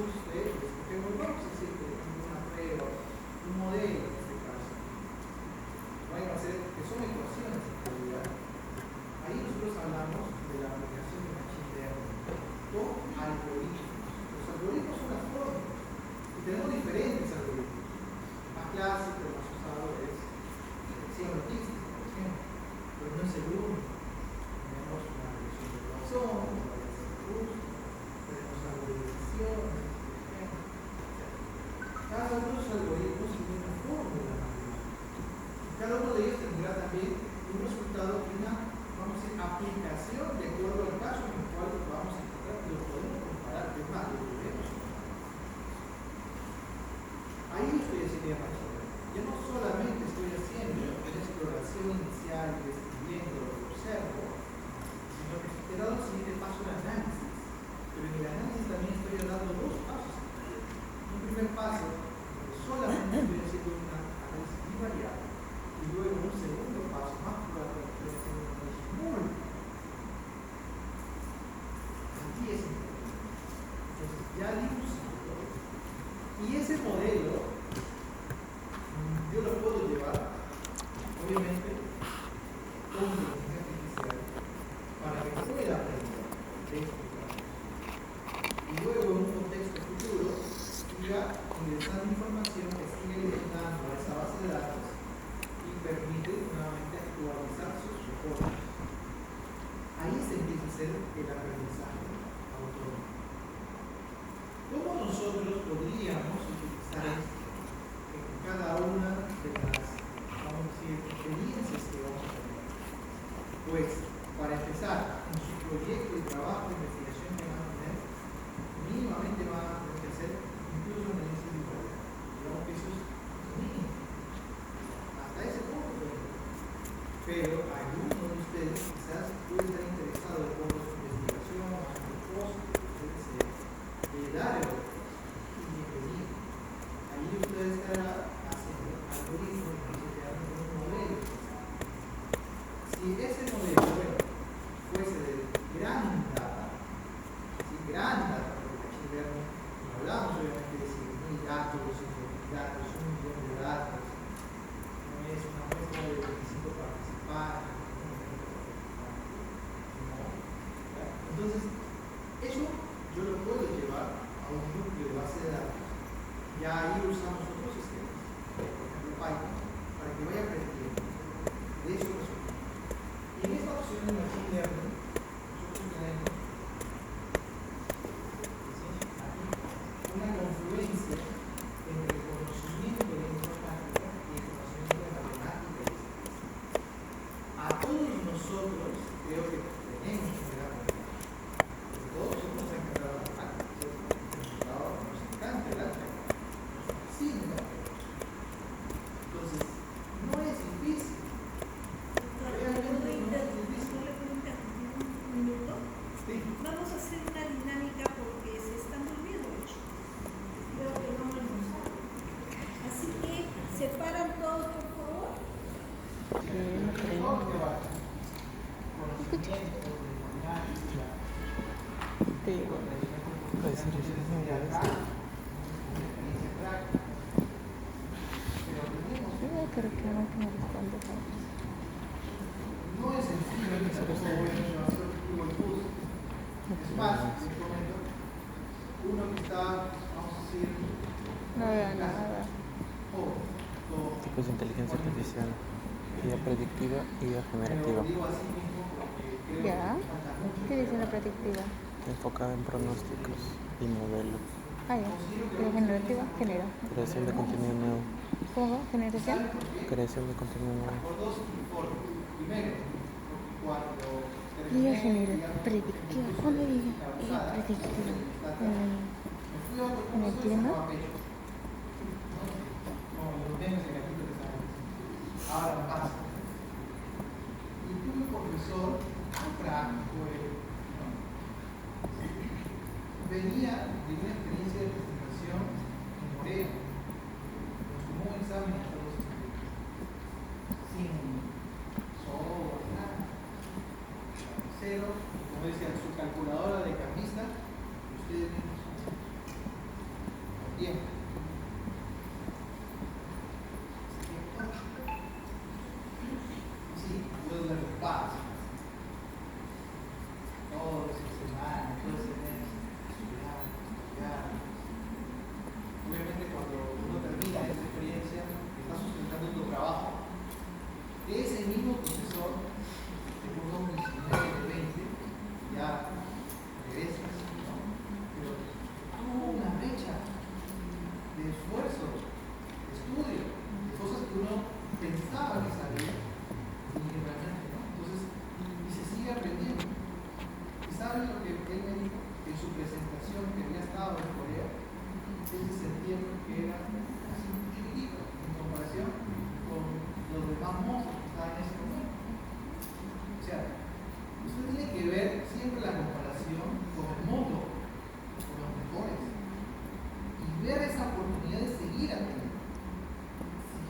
ustedes, escogemos, vamos a decir que una prueba, un modelo en este caso. Van a hacer que son ecuaciones en realidad. Ahí nosotros hablamos de la aplicación de Machine Learning con algoritmos. Los algoritmos son las fórmulas. Y tenemos diferentes algoritmos. Más clásico, más usado es selección logística, por ejemplo. Pero no es el único. Tenemos una reducción de Poisson, variación de gusto, tenemos algoritmizaciones, por ejemplo. Cada uno de los algoritmos tiene una fórmula matemática. Cada uno de ellos tendrá también un resultado y una, vamos a decir, aplicación de acuerdo al caso en el cual lo vamos a encontrar y lo podemos comparar, es más, lo podemos comparar. Ahí estoy haciendo Machine Learning. Yo no solamente estoy haciendo una exploración inicial, describiendo lo que observo, sino que he dado el siguiente paso de análisis. Pero en el análisis también estoy dando dos pasos. Un primer paso, solamente estoy haciendo un análisis bivariado. Y luego un segundo paso, más probable, estoy haciendo un análisis múltiple. Aquí es importante. Entonces, ya di un salto. Y ese modelo, yo lo puedo llevar, obviamente, con inteligencia artificial, para que pueda aprender de este caso. Y luego, en un contexto futuro, siga ingresando información que siga alimentando a esa base de datos y permite nuevamente actualizar sus reportes. Ahí se empieza a hacer el aprendizaje autónomo. ¿Cómo nosotros podríamos utilizar esto en cada una de las, vamos a decir, experiencias que vamos a tener? Pues, para empezar, en su proyecto y trabajo de investigación que van a tener, mínimamente van a tener que hacer incluso un análisis bivariado. Digamos que eso es mínimo. Hasta ese punto. Pero alguno de ustedes quizás puede estar interesado en por su investigación, su propósito, dar el y bienvenido. Allí usted estará haciendo algoritmos y creando un modelo. Si ese modelo, bueno, fuese de gran data, porque Machine Learning, no hablamos obviamente de 100.000 datos, 100.000 datos, 1 millón de datos, no es una muestra de 25 participantes, no. Entonces, eso yo lo puedo llevar a un núcleo de base de datos. Ya ahí usamos otros sistemas, por ejemplo Python, para que vaya aprendiendo de esos resultados. Y en esta opción de Machine Learning, nosotros tenemos una confluencia entre el conocimiento de la informática y el conocimiento de matemática y estadística. A todos nosotros creo que tenemos que dar cuenta. Todos somos encargados de matemáticas. Nos encanta el álgebra. Sí, ¿no? Entonces, no es difícil. Realmente no es difícil. Un minuto. Sí. Vamos a hacer una dinámica porque se están durmiendo mucho. Creo que no lo hemos usado. Así que separan todos, por favor. Mejor que vaya. Conocimiento de matemática. Puede ser eso, no me parece. Pero que no me responde. No es sencillo que se pueda hacer objetivo el curso. Es más, les comento, uno que está, vamos a decir, No veo nada. Tipos de inteligencia artificial: IA predictiva y IA generativa. ¿Ya? ¿Qué dice la predictiva? Enfocada en pronósticos y modelos. Ah, ya. ¿La generativa? Genera. Creación de contenido nuevo. ¿Cómo? ¿Generación? Creación de contenido nuevo. IA genera. Predictiva. ¿Cuándo diga? IA predictiva. ¿En el tema? Ahora pasa. Y tú, profesor, muy práctico, venía de una experiencia de presentación en Moreno. Nos tomó un examen a todos sin software, nada. Cero, como decía, su calculadora de camisa, ustedes mismos. tiempo. Sí, yo de paz. Todo ese semana, todo ese mes, estudiar. Obviamente cuando uno termina esta experiencia, está sustentando tu trabajo. Ese mismo profesor, según 2019, 20, ya regresas, ¿no? Pero hubo una brecha de esfuerzo, de estudio, de cosas que uno pensaba que sabía y que realmente no. Entonces, y se sigue aprendiendo. ¿Y saben lo que él me dijo en su presentación que había estado en Corea? Él se sentía que era así chiquitito en comparación con los demás monstruos que estaban en ese momento. O sea, usted tiene que ver siempre la comparación con el mundo, con los mejores, y ver esa oportunidad de seguir aprendiendo.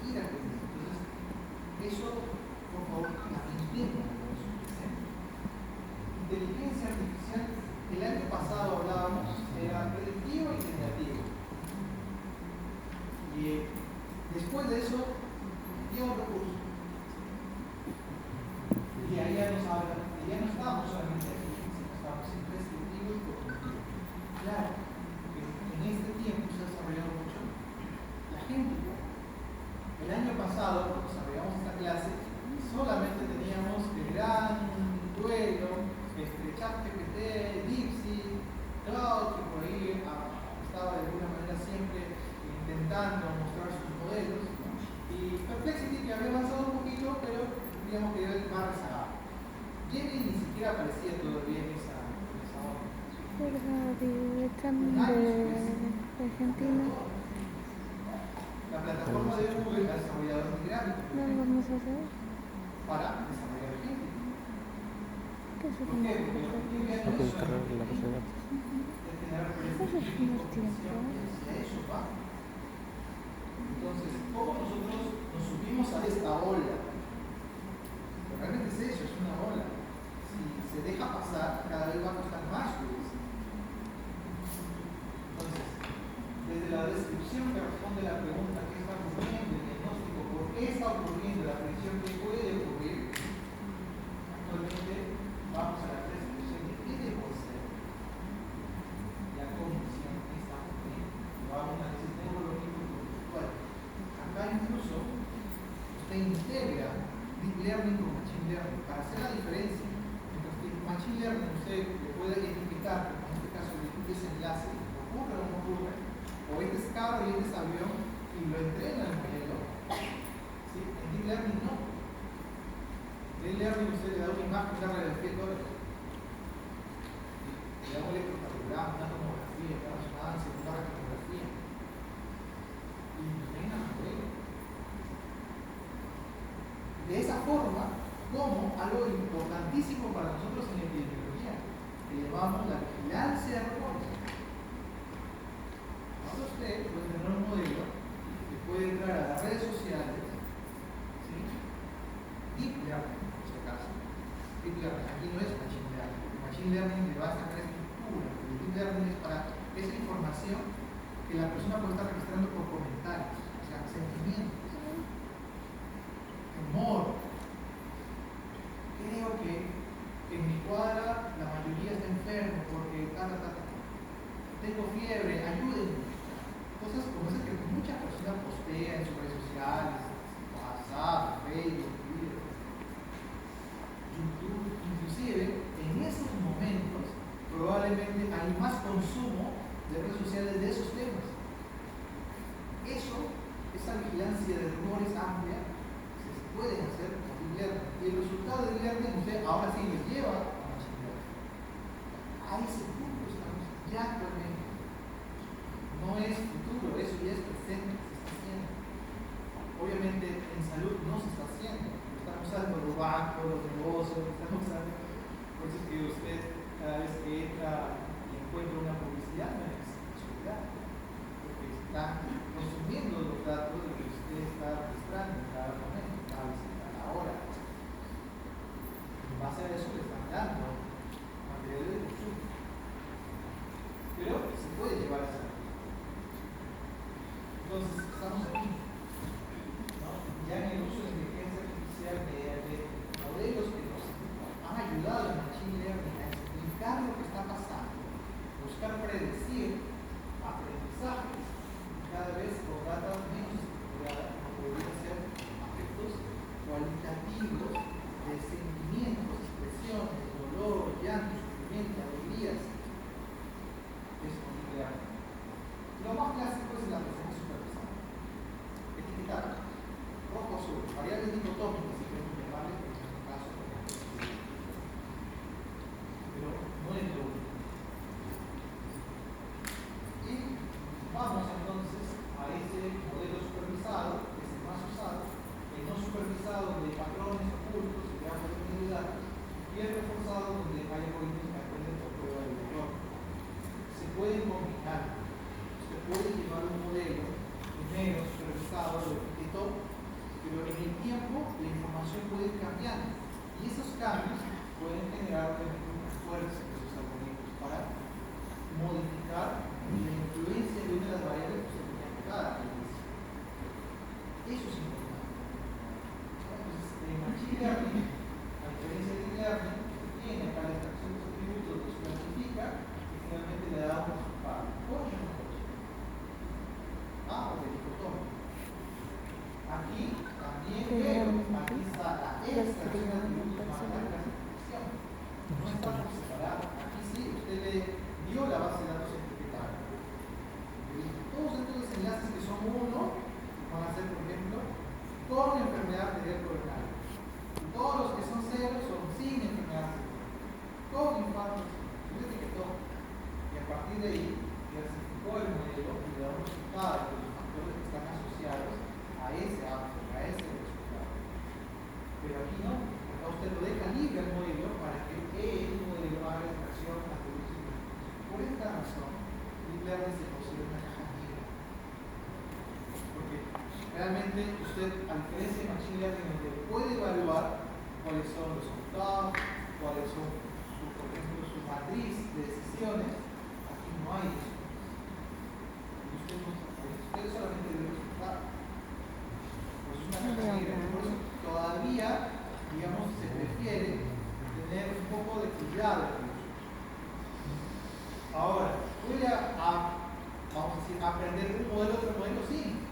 Seguir aprendiendo. Entonces, eso, por favor, aprendiendo con su presente. Inteligencia artificial, el año pasado hablábamos, era predictivo y generativo. Y después de eso, llega un recurso. Y ahí ya nos habla, y ya no estábamos solamente aquí, sino estábamos en prescriptivo y cognitivo. Claro, que en este tiempo se ha desarrollado mucho la gente. El año pasado, cuando desarrollamos esta clase, solamente teníamos el gran duelo entre ChatGPT, DeepSeek, Claude, que por ahí estaba de alguna manera siempre intentando mostrar sus modelos, ¿no? Y Perplexity, que había avanzado un poquito, pero digamos que era el más rezagado. Gemini ni siquiera aparecía todavía en esa hora. Argentina. La plataforma de Google ha desarrollado un gráfico No lo vamos a hacer. para desarrollar gente. ¿Qué es ¿Por qué? Porque lo que tiene No puedes cargar la base de datos. es generar Eso es predicción más tiempo. y hacia eso va. Entonces, ¿cómo nosotros nos subimos a esta ola? Pero realmente es eso, es una ola. Si se deja pasar, cada vez va a costar más subirse. Entonces, desde la descripción que responde la pregunta ¿qué está ocurriendo? El diagnóstico, ¿por qué está ocurriendo? La predicción que puede ocurrir. Actualmente vamos a la descripción de qué debo ser. La cognición que está ocurriendo. Vamos a análisis neurológico y conductual. Acá incluso usted integra Deep Learning con Machine Learning para hacer la diferencia. Mientras que Machine Learning usted le puede identificar, como en este caso, el desenlace, ocurre o no ocurre, o este es carro y este es avión, y lo entrena el modelo. ¿Sí? En Deep Learning no. En Deep Learning usted le da una imagen, darle de $100. Le da un electrocardiograma, una tomografía, una resonancia, una radiografía. Y entrena el modelo. De esa forma, como algo importantísimo para nosotros en la epidemiología, que llamamos la vigilancia de errores. Ahora usted puede tener un modelo que puede entrar a las redes sociales, ¿sí? Deep Learning, en este caso. Deep Learning, aquí no es Machine Learning. Machine Learning le va a sacar estructura, pero Deep Learning es para esa información que la persona puede estar registrando por comentarios, o sea, sentimientos. Humor. Creo que en mi cuadra la mayoría está enfermo porque tengo fiebre, ayúdenme. Cosas como esas que muchas personas postean en sus redes sociales, WhatsApp, Facebook, Twitter, YouTube, inclusive en esos momentos probablemente hay más consumo de redes sociales de esos temas. Eso, esa vigilancia de rumores amplia, pueden hacer con Deep Learning. Y el resultado de Deep Learning usted ahora sí les lleva a Machine Learning. A ese punto estamos ya actualmente. No es futuro, eso ya es presente, se está haciendo. Obviamente en salud no se está haciendo. Estamos usando los bancos, los negocios, estamos usando. Por eso es que usted cada vez que entra y encuentra una publicidad no es casualidad. Porque está consumiendo los datos de que usted está registrando en cada momento. Ahora, en base a eso le están dando material de consumo, pero se puede llevar a esa. Entonces, estamos aquí, ¿no? Ya en el uso de inteligencia artificial mediante modelos que nos han ayudado en Machine Learning a explicar lo que está pasando, buscar predecir aprendizajes, cada vez con datos menos estructuradas, como podrían ser aspectos cualitativos de sentimientos, expresiones, dolor, llanto, sufrimiento, alegrías. Es complicado. Lo más clásico es el aprendizaje supervisado. Etiquetar, rojo, azul, variables dicotómicas, si queremos llamarle, en este caso, pero no es lo único. Y vamos entonces a ese modelo supervisado, que es el más usado, el no supervisado de patrones ocultos y grandes unidades, y el reforzado donde hay algoritmos que aprenden por prueba del error. Se pueden combinar. Usted puede llevar un modelo primero supervisado, lo etiquetó, pero en el tiempo la información puede ir cambiando. Y esos cambios pueden generar una fuerza de esos algoritmos para modificar la influencia de una de las variables que usted tenía aplicada al inicio. Eso es importante. Entonces, en Machine Learning, a diferencia de Deep Learning, usted tiene acá la extracción de los atributos, los clasifica y finalmente le da un resultado. O de dicotomía. Aquí también veo, aquí está la extracción de atributos más la clasificación. No está por separado. Aquí sí, usted le dio la base de datos etiquetada. Todos estos enlaces que son uno van a ser, por ejemplo, con enfermedad arterial coronaria. Todos los que son cero son sin enfermedad arterial. Con infartos, lo etiquetó. Y a partir de ahí, clasificó el modelo y le da un resultado de los factores que están asociados a ese output, a ese resultado. Pero aquí no, acá usted lo deja libre al modelo para que el modelo haga extracción a atributos. Por esta razón, Deep Learning se considera una caja negra. Porque realmente usted, a diferencia de Machine Learning, donde puede evaluar cuáles son los resultados, cuáles son, por ejemplo, su matriz de decisiones, aquí no hay eso. Usted solamente debe resultar. Pues es una caja negra. Por eso todavía, digamos, se prefiere tener un poco de cuidado en el uso. Ahora, voy vamos a decir, aprender de un modelo a otro modelo, sí.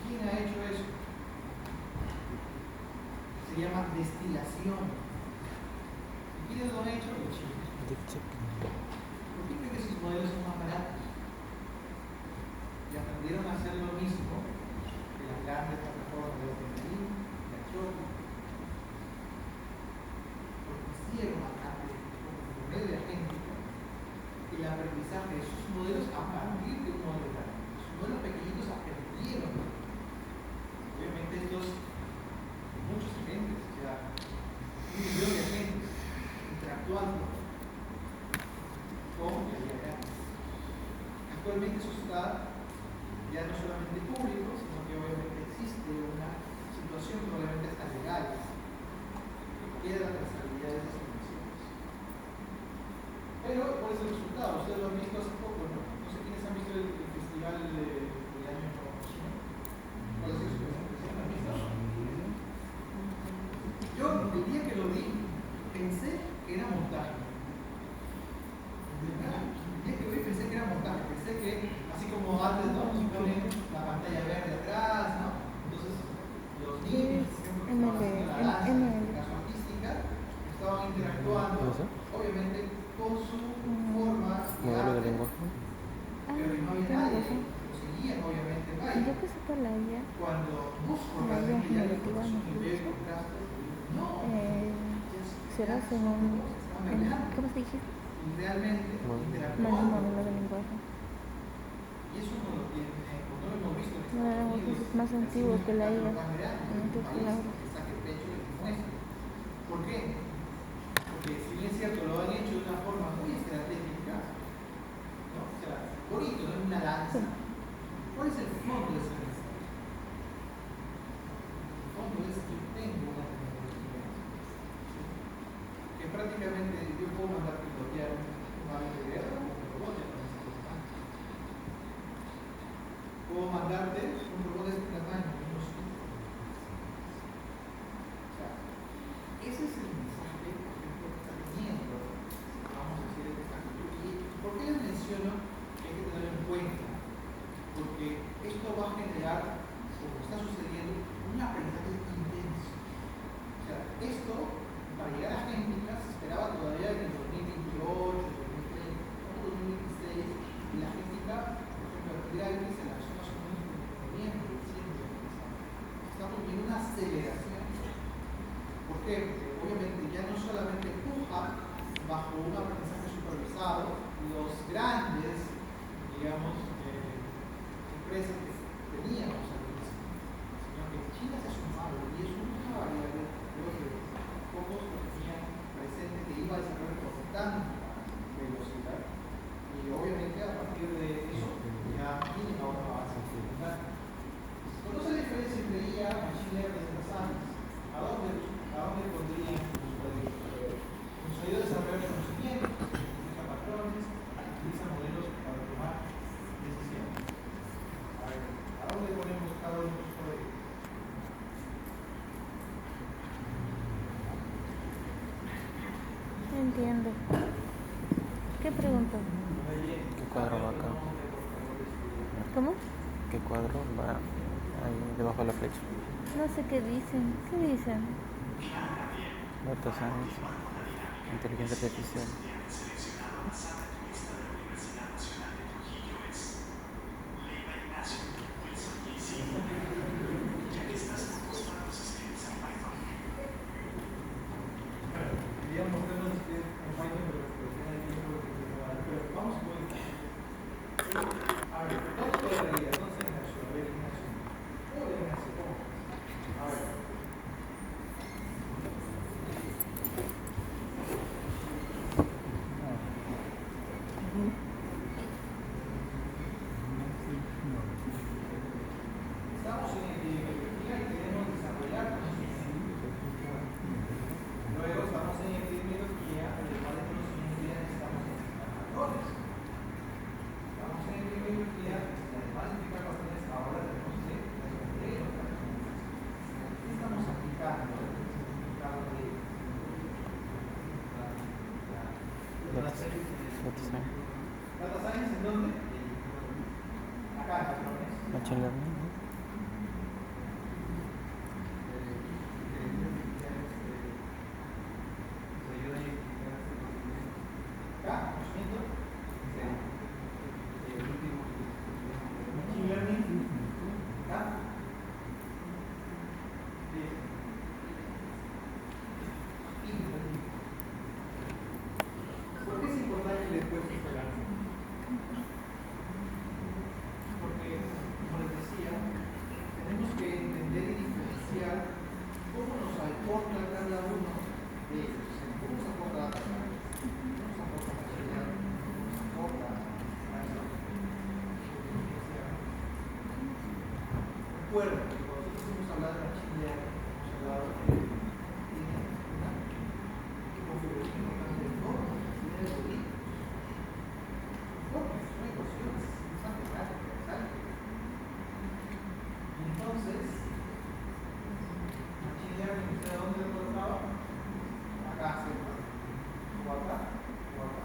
¿Quién ha hecho eso? Se llama destilación. ¿Quiénes lo han hecho? Los chinos. ¿Por qué creen que sus modelos son más baratos? Y aprendieron a hacer lo mismo que las grandes plataformas de OpenAI, de Anthropic. Porque hicieron por medio de agéntica el aprendizaje de sus modelos a partir de un modelo grande. Sus modelos pequeñitos aprendieron. Obviamente estos, muchos agentes, o sea, un millón de agentes interactuando con la IA grande. Actualmente eso está ya no solamente público, sino que obviamente existe una situación probablemente hasta legal que queda la trazabilidad de esas condiciones. Pero, ¿cuál es el resultado? Ustedes lo han visto hace poco, ¿no? No sé quiénes han visto el festival del año próximo. ¿Cuál es su presentación? ¿La han visto? Yo, el día que lo vi, pensé que era montaje. De verdad, el día que lo vi pensé que era montaje. Pensé que, así como antes, ¿no? Nos ponen la pantalla verde atrás, ¿no? Entonces, los niños, por ejemplo, que estaban haciendo la danza, en este caso artística, estaban interactuando, obviamente, con su forma de arte, pero no había nadie, lo seguían, obviamente, el baile. Yo que sepa la IA, Cuando busco la IA realmente ya la generativa información que veo con contrastes, no, será según, ¿cómo se dijiste? y realmente No, interactuando. modelo de lenguaje. Y eso no lo tiene, no lo hemos visto en No, Estados Unidos. es más antiguo que la IA, Tan grande, en otras un país palabras. que saque pecho y lo muestre. ¿Por qué? Porque si bien es cierto, lo han hecho de una forma muy estratégica, ¿no? O sea, bonito, no es una danza. ¿Cuál es el fondo de esa danza? El fondo es que tengo una tecnología que prácticamente yo puedo mandar pilotear un avión de guerra o un robot. hablarte un robot de este tamaño, unos 5. O sea, ese es el mensaje, por ejemplo, que está teniendo, vamos a decir, esta cultura. ¿Y por qué les menciono que hay que tenerlo en cuenta? Porque esto va a generar, como está sucediendo, un aprendizaje intenso. O sea, esto, para llegar a Génica, se esperaba todavía en el 2028, 2030, 2026, y la Génica, por ejemplo, la actividad de se lanzó más o menos en noviembre, diciembre. Estamos viendo una aceleración. ¿Por qué? Porque obviamente ya no solamente empuja bajo un aprendizaje supervisado los grandes, digamos, empresas que teníamos al inicio, sino que China se ha sumado y es una variable, creo que pocos lo tenían presente, que iba a desarrollar con tanta velocidad y obviamente a partir de eso ya tiene ahora avance fundamental. ¿Conoce la diferencia entre IA, Machine Learning y Data Science? ¿A dónde pondrían los proyectos? Nos ayuda a desarrollar conocimientos, utiliza patrones, utiliza modelos para tomar decisiones. ¿A dónde ponemos cada uno de los proyectos? No entiendo. ¿Qué pregunta? ¿Qué cuadro va acá? ¿Cómo? ¿Qué cuadro va ahí debajo de la flecha? No sé qué dicen. ¿Qué dicen? Data Science, inteligencia artificial. ¿Data Science en dónde? Acá, patrones. Machine Learning. Acá, conocimiento. Machine Learning. Acá. ¿Por qué es importante que después se esperan? Porque, como les decía, tenemos que entender y diferenciar cómo nos aporta cada uno de ellos. ¿Cómo nos aporta la persona? ¿Cómo nos aporta la sociedad? ¿Cómo nos aporta a eso? Recuerden que cuando nosotros hemos hablado de Machine Learning, hemos hablado de tiene una configuración importante de formas, tiene algoritmos. Formas, no ecuaciones, es matemáticas, ¿sabes? Y entonces, Machine Learning, ¿usted a dónde lo colocaba? Acá, ¿cierto? O acá, o acá.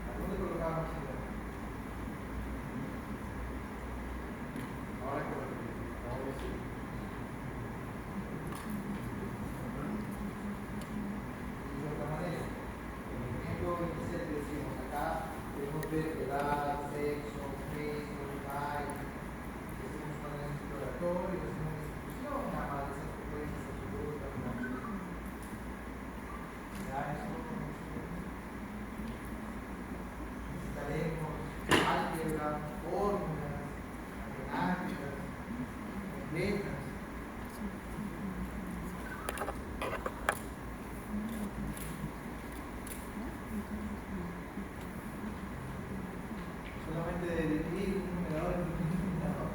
¿A dónde colocaba Machine Learning? Ahora que lo acabo de decir. De otra manera, en el ejemplo 27 decimos acá, podemos ver edad, sexo, peso, talla, hacemos un análisis exploratorio, hacemos una distribución, nada más de esas frecuencias, absolutas, relativas. Ya eso necesitaremos álgebra, fórmulas, matemáticas, letras. Solamente definir un numerador en un denominador.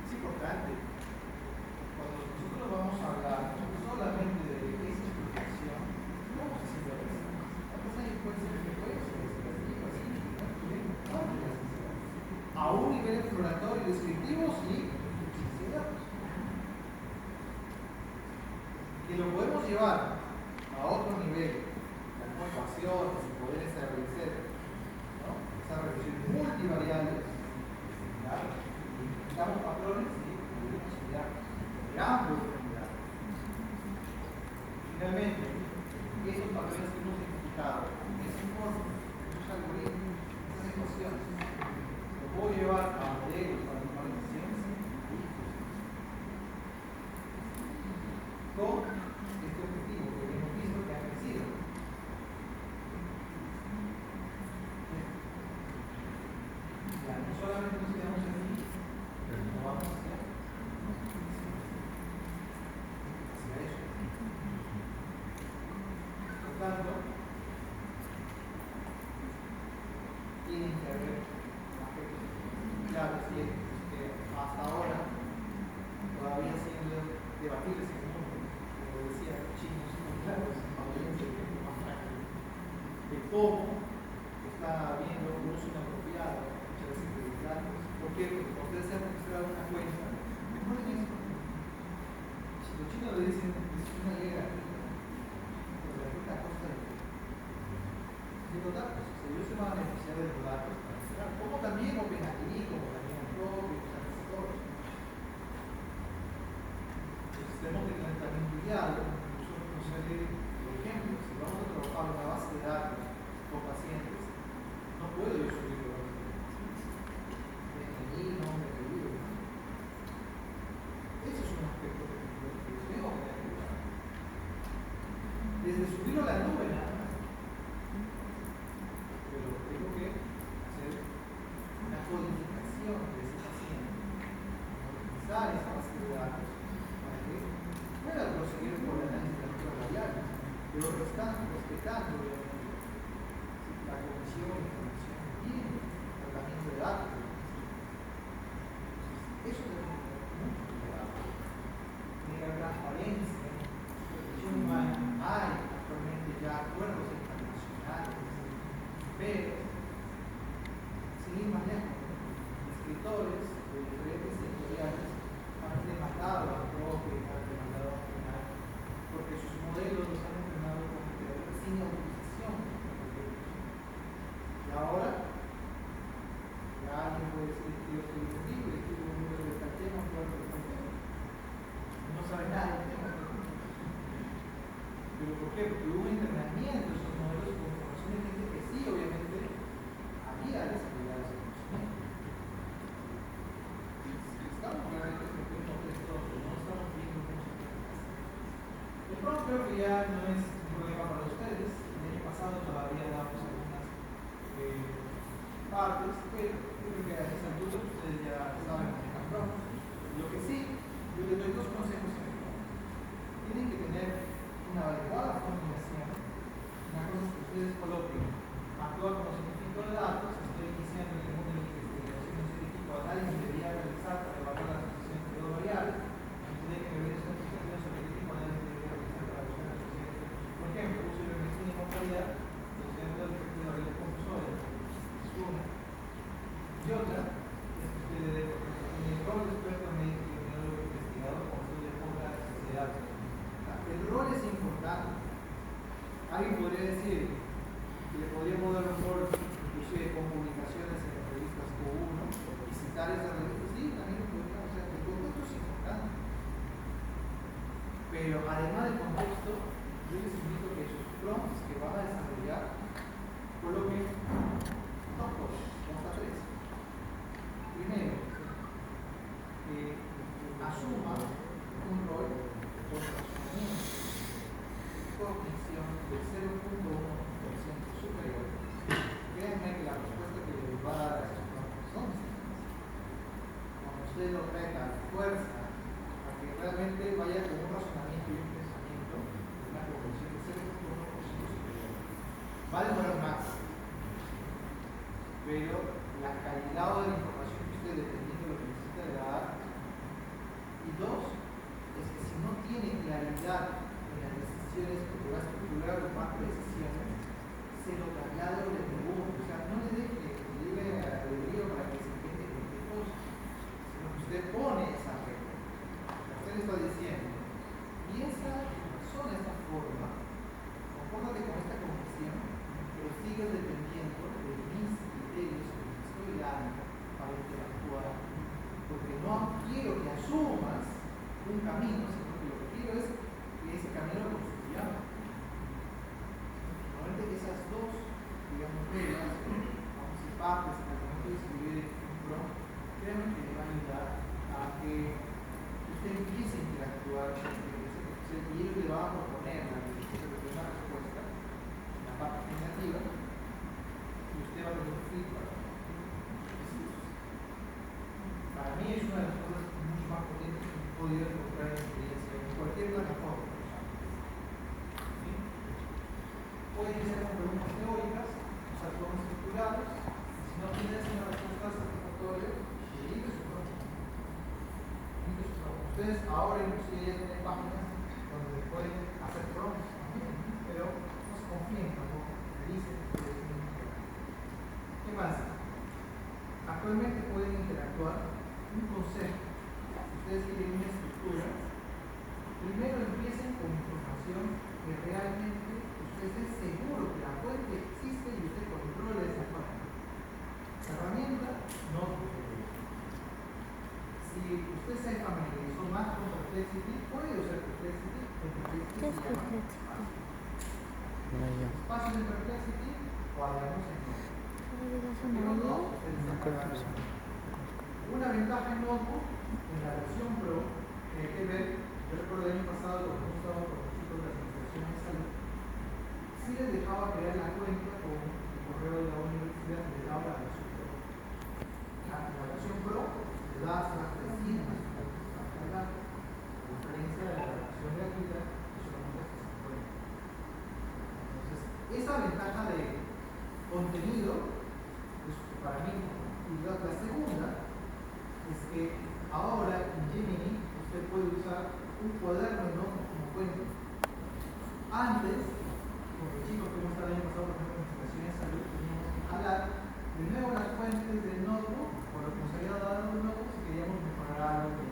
Es importante. Cuando nosotros vamos a hablar solamente de esa explicación, no vamos haciendo eso. Entonces hay puede ser que puede ser así, así, descriptivos y inmediatos. Que lo podemos llevar a otro nivel, como ecuaciones y poder establecer, ¿no?, esas relaciones multivariables, ¿claro? Identificamos patrones y podemos estudiar gran profundidad. Finalmente, esos patrones que hemos identificado, esos fórmulas, esos algoritmos, esas ecuaciones, lo puedo llevar a modelos para normalizaciones con este objetivo que hemos visto que ha crecido. Ya, no solamente nos quedamos aquí, no vamos hacia eso. Por tanto, tienen que haber aspectos claves y éticos que hasta ahora todavía siendo debatibles en el mundo. Como decía, chinos muy claros, estadounidenses, más prácticos, de cómo está habiendo un uso inapropiado muchas veces de los datos. ¿Por qué? Porque cuando ustedes se han registrado una cuenta, mejoren esto. Si los chinos le dicen es una ley gratuita, pues gratuita a costa de los datos. Si ellos se van a beneficiar de los datos para cerrar, como también OpenAI, como también Anthropic, todos. Entonces tenemos que tener también cuidado, incluso conocer, por ejemplo, si vamos a trabajar una base de datos con pacientes, no puedo yo subirlo a los DNI, nombre, apellido. Ese es un aspecto que tengo que tener cuidado. Desde subirlo a la nube nada más. Pero tengo que hacer una codificación de ese paciente, utilizar esa base de datos para que pueda proseguir por el análisis de otras variables, pero respetando obviamente la comisión de información y el tratamiento de datos. Entonces, eso debe tener mucho cuidado. Tiene que haber transparencia, supervisión humana. Hay actualmente ya acuerdos internacionales, pero sin ir más lejos, escritores de diferentes editoriales han demandado a Anthropic, han demandado a OpenAI, porque sus modelos los han entrenado con creadores sin autorización. Y ahora, ya alguien puede decir que yo estoy libre, que yo un número de tal tema, un número de tal tema. No sabe nada del tema. ¿Pero por qué? Porque hubo entrenamiento de esos modelos con información de gente que sí, obviamente, había desarrollado ese conocimiento. Estamos realmente cometiendo esto, no estamos viendo cómo se puede hacer. De pronto creo que ya no es un problema para ustedes. El año pasado todavía damos algunas partes, pero yo creo que a esa altura ustedes ya saben manejar pronto. Lo que sí, yo les doy dos consejos en el fondo. Tienen que tener una adecuada formulación. Una cosa es que ustedes coloquen actual como científico de datos, estoy iniciando en el mundo de la investigación científica, análisis debería realizar para evaluar la asociación de dos variables, tiene que ver esta asociación sobre qué tipo de análisis debería realizar para evaluar la asociación. Por ejemplo, uso de medicina y mortalidad, los ejemplos de efectos de variables compulsores, es una. Y otra es que ustedes en el rol de experto médico y biólogo investigador, como estudio de la sociedad. El rol es importante. Alguien podría decir que le podríamos dar un rol inclusive con publicaciones en las revistas Q1 y citar esas revistas. Sí, también lo podríamos hacer. El contexto es importante. Pero además del contexto, yo les invito a que sus prompts que van a desarrollar coloquen dos cosas, hasta tres. Primero, que asuma un rol por razonamiento, cognición del 0.1% superior. Créanme que la respuesta que les va a dar a esos prompts son cuando usted lo reta a fuerza a que realmente vaya con un razonamiento y un pensamiento de una cognición del 0.1% superior. Va a demorar más, pero la calidad de la información que usted dependiendo de lo que necesita le va a dar. Y dos, es que si no tiene claridad en las decisiones, porque va a estructurar los marcos de decisiones, se lo traslada o le pregunta, o sea, no le deje que le llegue a la teoría para que se entienda cualquier cosa. Si Ustedes ahora inclusive ya tienen páginas donde pueden hacer prompts también, pero no se confíen tampoco, dicen que ustedes tienen que hacer. ¿Qué más? Actualmente pueden interactuar. Un consejo: si ustedes quieren una estructura, primero empiecen con información que realmente usted esté seguro que la fuente existe y usted controla esa fuente. La herramienta no. Si usted se familiarizó más con Perplexity, puede usar Perplexity. ¿Qué es Perplexity? Espacio de Perplexity o hagamos en Notebook. Una ventaja en Notebook, en la versión Pro, que hay que ver, yo recuerdo el año pasado cuando yo estaba con los chicos de la Administración de Salud, sí les dejaba crear la cuenta con el correo de la universidad, les daba la versión Pro. La versión Pro les da hasta las 300 para cargar, a diferencia de la versión gratuita, que solamente hasta 50. Entonces, esa ventaja de contenido, pues para mí, y la segunda es que ahora en Gemini usted puede usar un cuaderno de notas como fuente. Antes, con los chicos que hemos estado el año pasado, por ejemplo, en Administración de Salud, teníamos que jalar de nuevo las fuentes del notebook, por lo que nos había dado el notebook, si queríamos mejorar algo.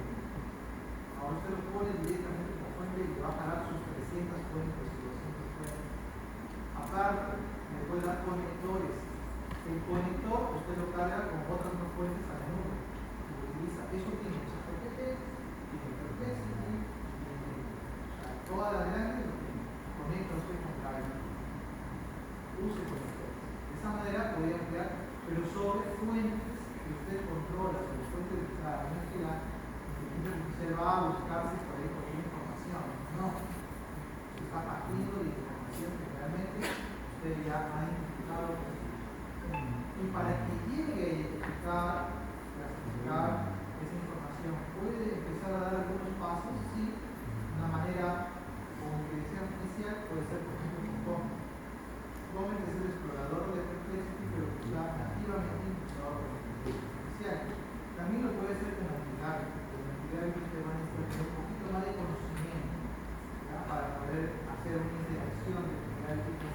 Ahora usted lo pone directamente como fuente y le va a jalar sus 300 fuentes, sus 200 fuentes. Aparte, le puede dar conectores. El conector usted lo carga con otras dos fuentes a la nube. Lo utiliza. Eso tiene ChatGPT, tiene Perplexity, tiene toda la grande lo tiene. Conecta usted con cada uno. Use conectores. De esa manera puede ampliar, pero sobre fuentes que usted controla, sobre fuentes de entrada. No es que la inteligencia artificial va a buscarse por ahí cualquier información. No. Se está partiendo de información que realmente usted ya ha identificado. Y para que llegue a identificar, clasificar esa información, puede empezar a dar algunos pasos, sí, de una manera con inteligencia artificial, puede ser, por ejemplo, con Comet. Comet es el explorador de Perplexity, pero está nativamente impulsado por la inteligencia artificial. También lo puede hacer con Antigravity. Con Antigravity usted va a necesitar un poquito más de conocimiento, ¿ya? Para poder hacer una interacción de Antigravity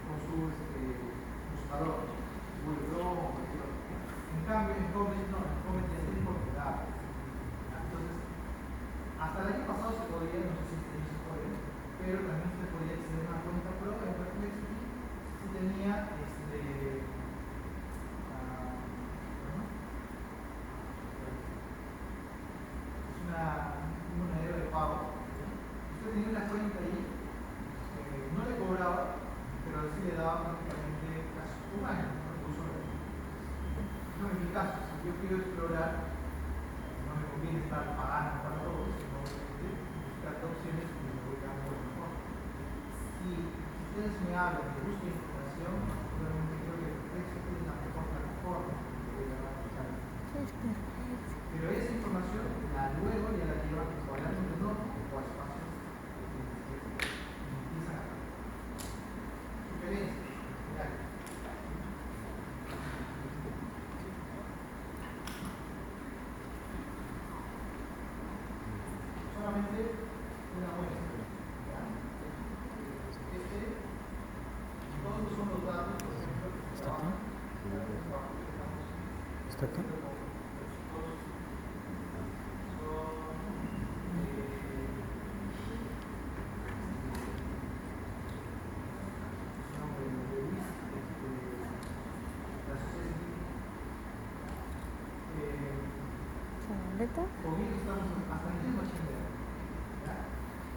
con su buscador. En cambio, en Comet no, en Comet ya tiene incorporado. Entonces, hasta el año pasado se podía, no sé si se puede, pero también se podía acceder a una cuenta Pro en Perplexity si tenía un monedero de pago. Usted tenía una cuenta ahí, no le cobraba, pero sí le daba prácticamente casi un año. No, en mi caso, si yo quiero explorar, no me conviene estar pagando para todo, sino buscar opciones que me voy a dar mejor. Si ustedes me hablan de busca de información, realmente creo que Perplexity es la mejor plataforma que voy a dar. Pero esa información luego ya la llevan o al ámbito de norte o a espacios que empiezan a cambiar. Sugerencias. Solamente una muestra. Todos son los datos, por ejemplo, que ¿Está aquí? ¿Está aquí? Con ello estamos hasta el mismo chinero,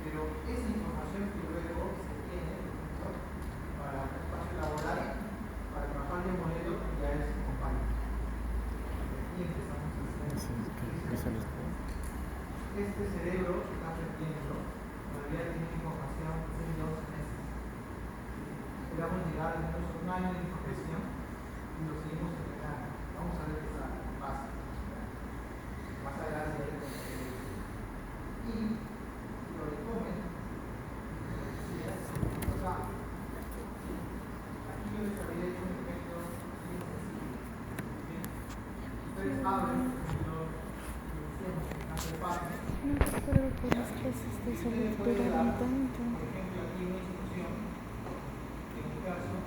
pero esa información que luego se tiene para el espacio laboral, para trabajar de modelo, ya es compañía. Y empezamos a hacer este cerebro que está aprendiendo todavía tiene información de 12 meses. Esperamos llegar al menos un año de información y lo seguimos entrenando. Vamos a ver qué pasa. Más adelante y lo de Comet, aquí yo les había hecho un ejemplo bien sencillo. Ustedes abren, lo decíamos en la página. No recuerdo que las clases de salud duraron tanto. Por ejemplo, aquí una institución, en mi caso,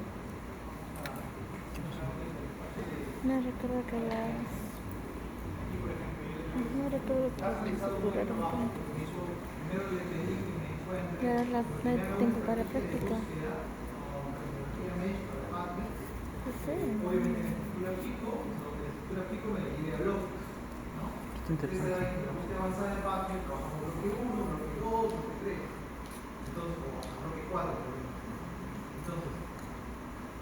No recuerdo que las... aquí por ejemplo, No recuerdo que has las realizado clases un buen duraron trabajo, tanto. permiso, primero le pedí que me encuentre Y ahora los no hay primeros tiempo para ejercicios de práctica. búsqueda, con terminología médica, de PACME, No sé. obviamente en escritura pico, donde en escritura pico me divide a bloques, ¿no? Está Ustedes interesante. saben que la búsqueda avanzada de PACME trabajamos bloque 1, bloque 2, bloque 3, entonces, o bloque 4, por ejemplo. Entonces,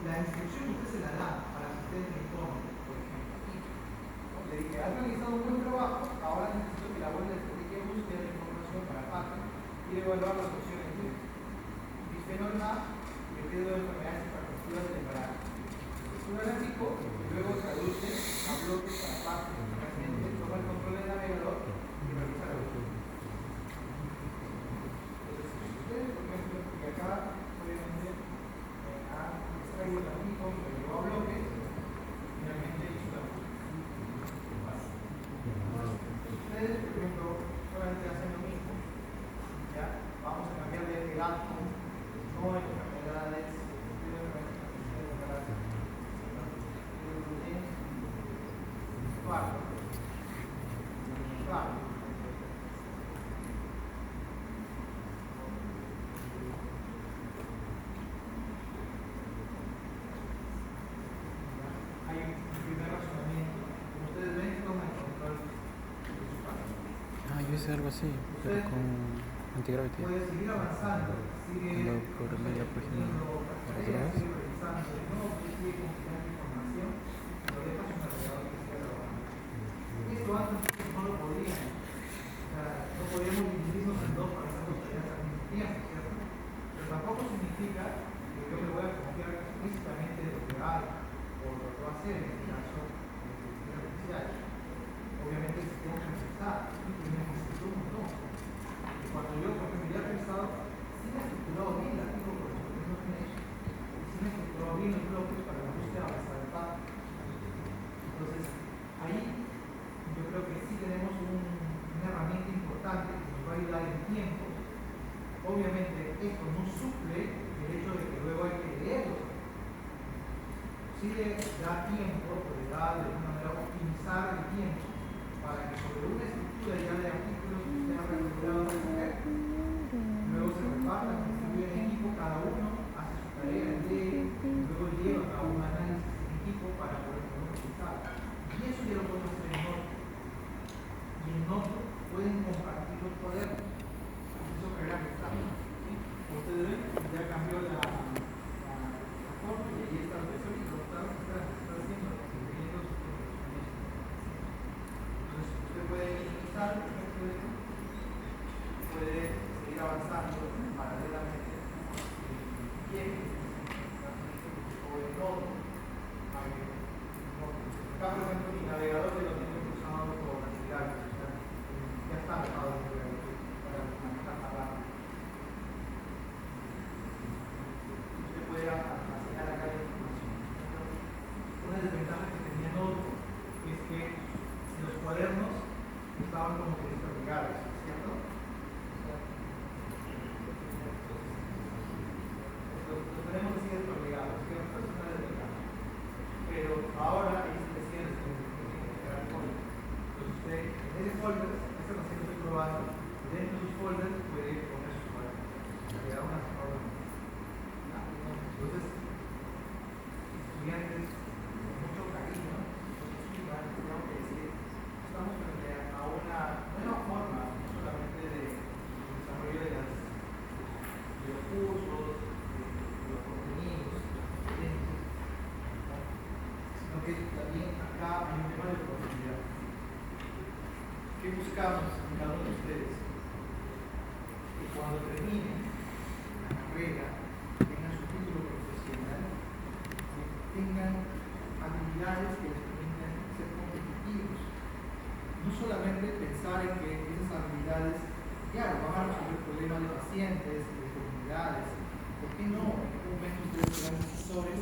la instrucción usted se la da para que usted me informe, por ejemplo, aquí. ¿No? Le dije, has realizado un buen trabajo, ahora necesito que la web le dedique a búsqueda de información para PACME y evaluar las opciones de bisfenol A y el riesgo de enfermedades hipertensivas del embarazo. Estudia el artículo y luego traduce a bloques para PACME. Realmente toma el control del navegador y realiza la búsqueda. Entonces, si ustedes, por ejemplo, y acá, obviamente, ha extraído el artículo, lo llevó a bloques, finalmente hizo la búsqueda. Ustedes, por ejemplo, solamente hacen lo mismo. ¿Ya? Vamos a cambiar de edad, no en enfermedades, hay un primer razonamiento. Como ustedes ven, toma el control de su parte. Ah, yo hice algo así, pero con antigravity. Puede seguir avanzando, sigue Cuando programé la página para drogas. sigue revisando, no, sigue compilando información, lo deja su navegador que siga trabajando. Esto antes no lo podíamos, o sea, no podíamos dividirnos en dos para hacer dos tareas al mismo tiempo, ¿cierto? Pero tampoco significa que yo me voy a confiar explícitamente de lo que haga o lo que va a hacer en este caso de inteligencia artificial. Obviamente si tengo que pensar, y necesito un montón. Y cuando yo, por ejemplo, ya he pensado, sí me he estructurado bien el artículo por eso, no tiene eso. Y sí me he estructurado bien los bloques para la búsqueda avanzada de PACME. Entonces, ahí yo creo que sí tenemos una herramienta importante que nos va a ayudar en tiempo. Obviamente, esto no suple el hecho de que luego hay que leerlo. Sí le da tiempo, le da de alguna manera optimizar el tiempo para que sobre una estructura ya de artículos que usted ha regulado de hacer, luego se repartan, se distribuyen en equipo, cada uno hace su tarea, lee, luego lleva a un análisis en equipo para poder tener un resultado. Y eso ya lo podemos hacer en Noto. Y en Noto pueden compartir los cuadernos. Eso creará que está. Como ustedes ven, ya cambió la forma y ahí está la versión y lo está haciendo los ingredientes. Entonces, usted puede minimizar, por ejemplo, esto, puede seguir avanzando paralelamente bien, o en Noto. Acá, por ejemplo, mi navegador yo lo tengo cruzado con antigravity, o sea, ya está alojado en antigravity para manejar más rápido. Usted puede almacenar acá la información. Una desventaja que tenía Noto es que los cuadernos estaban como que desperdigados, ¿cierto? Los tenemos así desperdigados, ¿cierto? Es una desventaja. Pero ahora hay especiales que generar folders. Entonces usted en ese folder, esta recién lo estoy probando, dentro de sus folders puede poner sus cuadernos. Le da una forma. Entonces, estudiantes con mucho cariño, tengo que decir, estamos frente a una nueva forma, no solamente de desarrollo de los cursos, de los contenidos, técnicos, sino que también acá hay un tema de oportunidad. ¿Qué buscamos en cada uno de ustedes? Que cuando terminen la carrera, tengan su título profesional, tengan habilidades que les permitan ser competitivos. No solamente pensar en que esas habilidades, claro, van a resolver problemas de pacientes, de comunidades. ¿Por qué no? En algún momento ustedes serán asesores